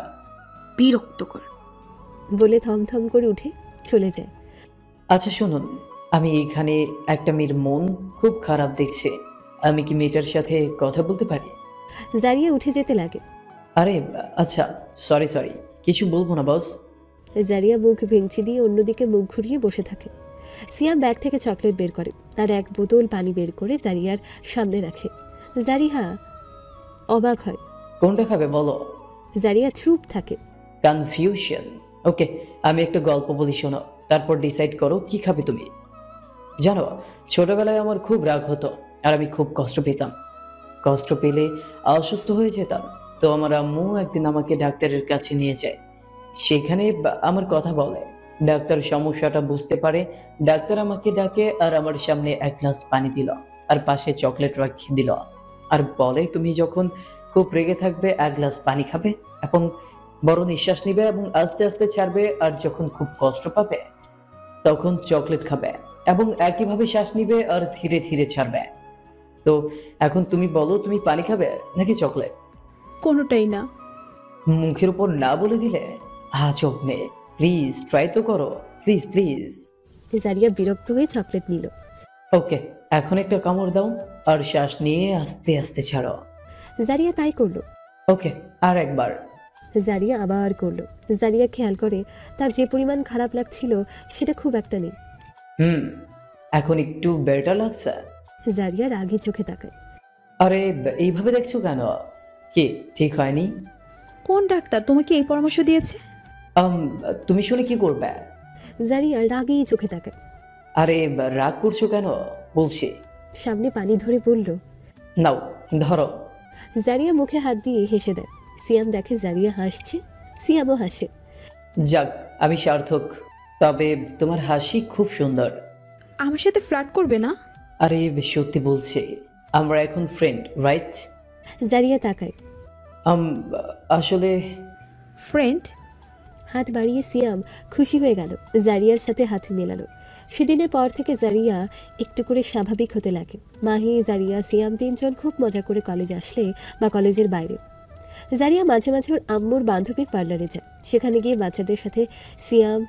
বিরক্তকর বলে থমথম করে উঠে চলে যায়। আচ্ছা শুনুন, আমি এখানে একটা মেয়ের মন খুব খারাপ দেখছে, আমি কি মেয়েটার সাথে কথা বলতে পারি? জারিয়া উঠে যেতে লাগে। আরে আচ্ছা, সরি কিছু বলবো না বস। জারিয়া মুখ ভেঙচি দিয়ে অন্যদিকে মুখ ঘুরিয়ে বসে থাকে। সিয়াম ব্যাগ থেকে চকলেট বের করে, তার এক বোতল পানি বের করে জারিয়ার সামনে রাখে। জারিয়া অবাক হয়। কোনটা খাবে বলো? জারিয়া চুপ থাকে। কনফিউশন। ওকে, আমি একটা গল্প বলি, শোনো, তারপর ডিসাইড করো কি খাবে তুমি। জানো, ছোটবেলায় আমার খুব রাগ হতো আর আমি খুব কষ্ট পেতাম। কষ্ট পেলে অসুস্থ হয়ে যেতাম। তো আমার আম্মু একদিন আমাকে ডাক্তারের কাছে নিয়ে যায়। সেখানে আমার কথা বলে, ডাক্তার সমস্যাটা বুঝতে পারে। ডাক্তার আমাকে ডাকে আর আমার সামনে এক গ্লাস পানি দিল আর পাশে চকলেট রাখিয়ে দিল আর বলে, তুমি যখন খুব রেগে থাকবে এক গ্লাস পানি খাবে এবং বড় নিঃশ্বাস নিবে এবং আস্তে আস্তে ছাড়বে, আর যখন খুব কষ্ট পাবে তখন চকলেট খাবে এবং একইভাবে শ্বাস নিবে আর ধীরে ধীরে ছাড়বে। তো এখন তুমি বলো, তুমি পানি খাবে নাকি চকলেট? কোনোটাই না। মুখের উপর না বলে দিলে? আজব মেয়ে, প্লিজ ট্রাই তো করো, প্লিজ প্লিজ। জারিয়া বিরক্ত হয়ে চকলেট নিল। ওকে, এখন একটা কামড় দাও আর শ্বাস নিয়ে আস্তে আস্তে ছাড়ো। জারিয়া তাই করলো। ওকে, আর একবার। জারিয়া আবার করলো। জারিয়া খেয়াল করে তার যে পরিমাণ খারাপ লাগছিল সেটা খুব একটা নেই। এখন একটু বেটার লাগছে? জারিয়া রাগী চোখে তাকায়। আরে এইভাবে দেখছো কেন? কি ঠিক হয়নি? কোন ডাক্তার তোমাকে এই পরামর্শ দিয়েছে? তুমি শুনে কি করবে? জারিয়া রাগী চোখে তাকায়। আরে রাগ করছো কেন বলছি। সামনে পানি ধরে বলল, নাও ধরো। জারিয়া মুখে হাত দিয়ে হেসে দেয়। সিয়াম দেখে জারিয়া হাসছে, সিয়ামও হাসে। যাক, আমি সার্থক। তবে তোমার হাসি খুব সুন্দর। আমার সাথে ফ্লার্ট করবে না? আরে সত্যি বলছি, আমরা এখন ফ্রেন্ড, রাইট? জারিয়া তাকায়। আসলে ফ্রেন্ড? হাত বাড়িয়ে সিয়াম খুশি হয়ে গেল, জারিয়ার সাথে হাত মেলালো। সেদিনের পর থেকে জারিয়া একটু করে স্বাভাবিক হতে লাগে। মাহি, জারিয়া, সিয়াম তিনজন খুব মজা করে কলেজে আসলে বা কলেজের বাইরে। জারিয়া মাঝে মাঝে ওর আম্মুর বান্ধবীর পার্লারে যায়। সেখানে গিয়ে বাচ্চাদের সাথে সিয়াম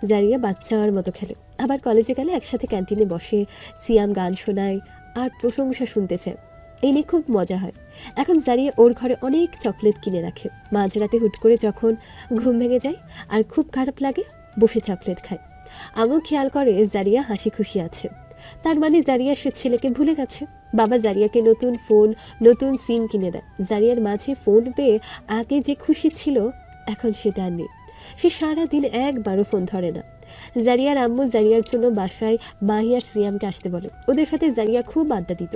জারিয়া বাচ্চার মতো খেলে। আবার কলেজে গেলে একসাথে ক্যান্টিনে বসে সিয়াম গান শোনায় আর প্রশংসা শুনতে চায়। এই নিয়ে খুব মজা হয়। এখন জারিয়া ওর ঘরে অনেক চকলেট কিনে রাখে। মাঝরাতে হুট করে যখন ঘুম ভেঙে যায় আর খুব খারাপ লাগে, বসে চকলেট খায়। আমিও খেয়াল করে জারিয়া হাসি খুশি আছে। তার মানে জারিয়া সে ছেলেকে ভুলে গেছে। বাবা জারিয়াকে নতুন ফোন, নতুন সিম কিনে দেয়। জারিয়ার মাঝে ফোন পেয়ে আগে যে খুশি ছিল এখন সেটা আর নেই। সে সারাদিন একবারও ফোন ধরে না। জারিয়ার আম্মু জারিয়ার জন্য বাসায় মাহি আর সিয়ামকে আসতে বলে। ওদের সাথে জারিয়া খুব আড্ডা দিত।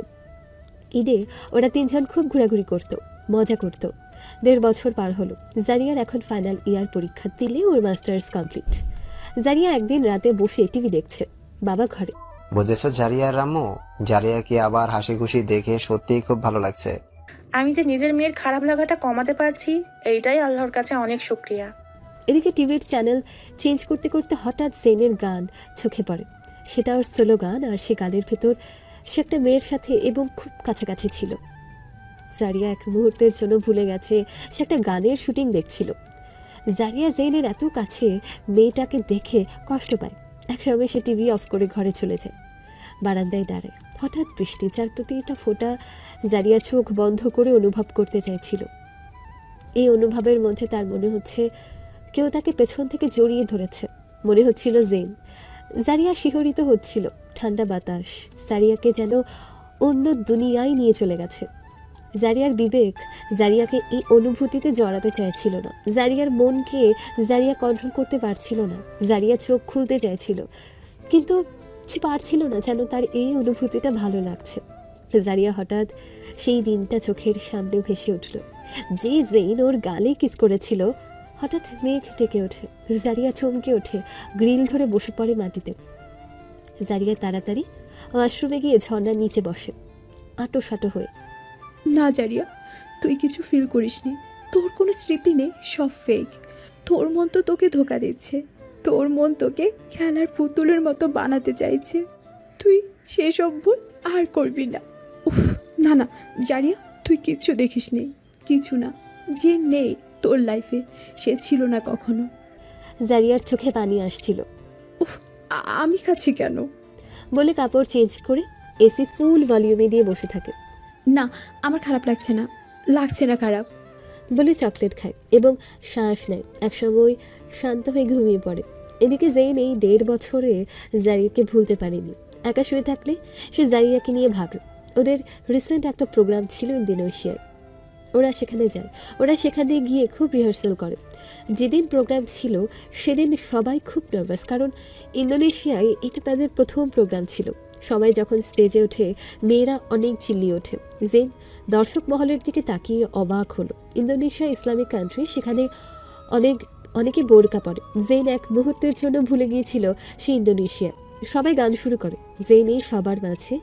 ঈদে ওরা তিনজন খুব ঘোরাঘুরি করত, মজা করত। 1.5 বছর পার হলো। জারিয়ার এখন ফাইনাল ইয়ার পরীক্ষা দিলে ওর মাস্টার্স কমপ্লিট। জারিয়া একদিন রাতে বসে টিভি দেখছে, বাবা ঘরে। বুঝেছো জারিয়ার রাম্মু, জারিয়াকে আবার হাসি খুশি দেখে সত্যিই খুব ভালো লাগছে। আমি যে নিজের মেয়ের খারাপ লাগাটা কমাতে পারছি, এইটাই আল্লাহর কাছে অনেক শুকরিয়া। এদিকে টিভির চ্যানেল চেঞ্জ করতে করতে হঠাৎ জেনের গান চোখে পড়ে। সেটা ওর সোলো গান, আর সে গানের ভেতর সে একটা মেয়ের সাথে এবং খুব কাছাকাছি ছিল। জারিয়া এক মুহূর্তের জন্য ভুলে গেছে সে একটা গানের শুটিং দেখছিল। জারিয়া জেনের এত কাছে মেয়েটাকে দেখে কষ্ট পায়। একসময় সে টিভি অফ করে ঘরে চলে যায়। বারান্দায় দাঁড়ায়। হঠাৎ বৃষ্টি, যার প্রতিটা ফোঁটা জারিয়া চোখ বন্ধ করে অনুভব করতে চাইছিল। এই অনুভবের মধ্যে তার মনে হচ্ছে কেউ তাকে পেছন থেকে জড়িয়ে ধরেছে। মনে হচ্ছিল জেন। জারিয়া শিহরিত হচ্ছিল। ঠান্ডা বাতাস জারিয়াকে যেন অন্য দুনিয়ায় নিয়ে চলে গেছে। জারিয়ার বিবেক জারিয়াকে এই অনুভূতিতে জড়াতে চাইছিল না। জারিয়ার মনকে জারিয়া কন্ট্রোল করতে পারছিল না। জারিয়া চোখ খুলতে চাইছিল, কিন্তু সে পারছিল না, যেন তার এই অনুভূতিটা ভালো লাগছে। জারিয়া হঠাৎ সেই দিনটা চোখের সামনে ভেসে উঠল, যে জেন ওর গালে কিস করেছিল। হঠাৎ মেঘ ডেকে ওঠে। জারিয়া চমকে ওঠে, গ্রিল ধরে বসে পড়ে মাটিতে। জারিয়া তাড়াতাড়ি ওয়াশরুমে গিয়ে ঝর্ণার নিচে বসে, আটো সাটো হয়ে। না জারিয়া, তুই কিছু ফিল করিসনি। তোর কোনো স্মৃতি নেই, সব ফেক। তোর মন তো তোকে ধোকা দিচ্ছে। তোর মন তোকে খেলার পুতুলের মতো বানাতে চাইছে। তুই সেসব ভুল আর করবি না। উফ, না না জারিয়া, তুই কিচ্ছু দেখিস নেই, কিছু না। যে নেই তোর লাইফে, সে ছিল না কখনো। জারিয়ার চোখে পানি আসছিল। আমি খাচ্ছি কেন বলে কাপড় চেঞ্জ করে এসি ফুল ভলিউমে দিয়ে বসে থাকে। না, আমার খারাপ লাগছে না, লাগছে না খারাপ বলে চকলেট খায় এবং শ্বাস নেয়। একসময় শান্ত হয়ে ঘুমিয়ে পড়ে। এদিকে জেন এই 1.5 বছরে জারিয়াকে ভুলতে পারেনি। একা শুয়ে থাকলে সে জারিয়াকে নিয়ে ভাবে। ওদের রিসেন্ট একটা প্রোগ্রাম ছিল ইন্দোনেশিয়ায়। ওরা সেখানে যায়। ওরা সেখানে গিয়ে খুব রিহার্সাল করে। যেদিন প্রোগ্রাম ছিল সেদিন সবাই খুব নার্ভাস, কারণ ইন্দোনেশিয়ায় এটা তাদের প্রথম প্রোগ্রাম ছিল। সবাই যখন স্টেজে ওঠে মেয়েরা অনেক চিল্লিয়ে ওঠে। জেন দর্শক মহলের দিকে তাকিয়ে অবাক হলো। ইন্দোনেশিয়া ইসলামিক কান্ট্রি, সেখানে অনেকে বোরকা পরে। জেন এক মুহূর্তের জন্য ভুলে গিয়েছিল সে ইন্দোনেশিয়া। সবাই গান শুরু করে। জেন এই সবার মাঝে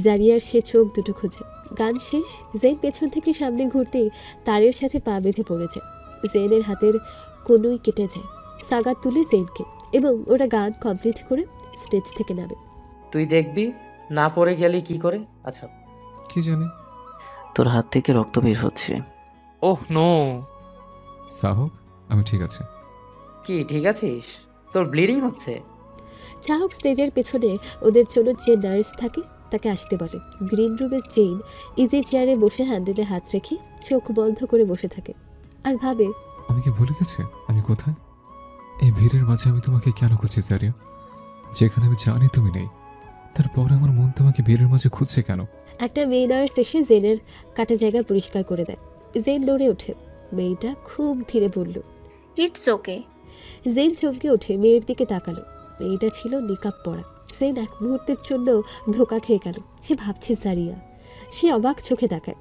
জারিয়ার সে চোখ দুটো খোঁজে। গান শেষ, জেন পেছন থেকে সামনে ঘুরতেই তারের সাথে পা বেঁধে পড়ে যায়। জেনের হাতের কোনোই কেটে যায়। সাগা তুলে জেনকে এবং ওরা গান কমপ্লিট করে স্টেজ থেকে নামে। তুই দেখবি না পড়ে গেলি কি করে। আচ্ছা, কি জানি। তোর হাত থেকে রক্ত বের হচ্ছে। Oh no. সাহক, আমি ঠিক আছে। কি ঠিক আছিস? তোর ব্লিডিং হচ্ছে? চাহক স্টেজের পেছনে ওদের জন্য যে নার্স থাকে তাকে আসতে বলে। গ্রিন রুমে জেন ইজি চেয়ারে বসে হ্যান্ডেলে হাত রেখে চোখ বন্ধ করে বসে থাকে আর ভাবে, আমি কি ভুলে গেছি আমি কোথায়? এই ভিড়ের মাঝে আমি তোমাকে কেন খুঁজছি জারিয়া? যেখানে আমি জানি তুমি নেই, তারপরে আমার মন তোমাকে ভিড়ের মাঝে খুঁজছে কেন? একটা মেয়ে নার্স এসে জেনের কাটা জায়গা পরিষ্কার করে দেয়। জেন লড়ে ওঠে। মেয়েটা খুব ধীরে বলল, ইটস ওকে। জেন চমকে ওঠে, মেয়ের দিকে তাকালো। মেয়েটা ছিল নিকাব পরা। জেন এক মুহূর্তের জন্য ধোকা খেয়ে গেল। সে ভাবছে জারিয়া। সে অবাক চোখে তাকায়।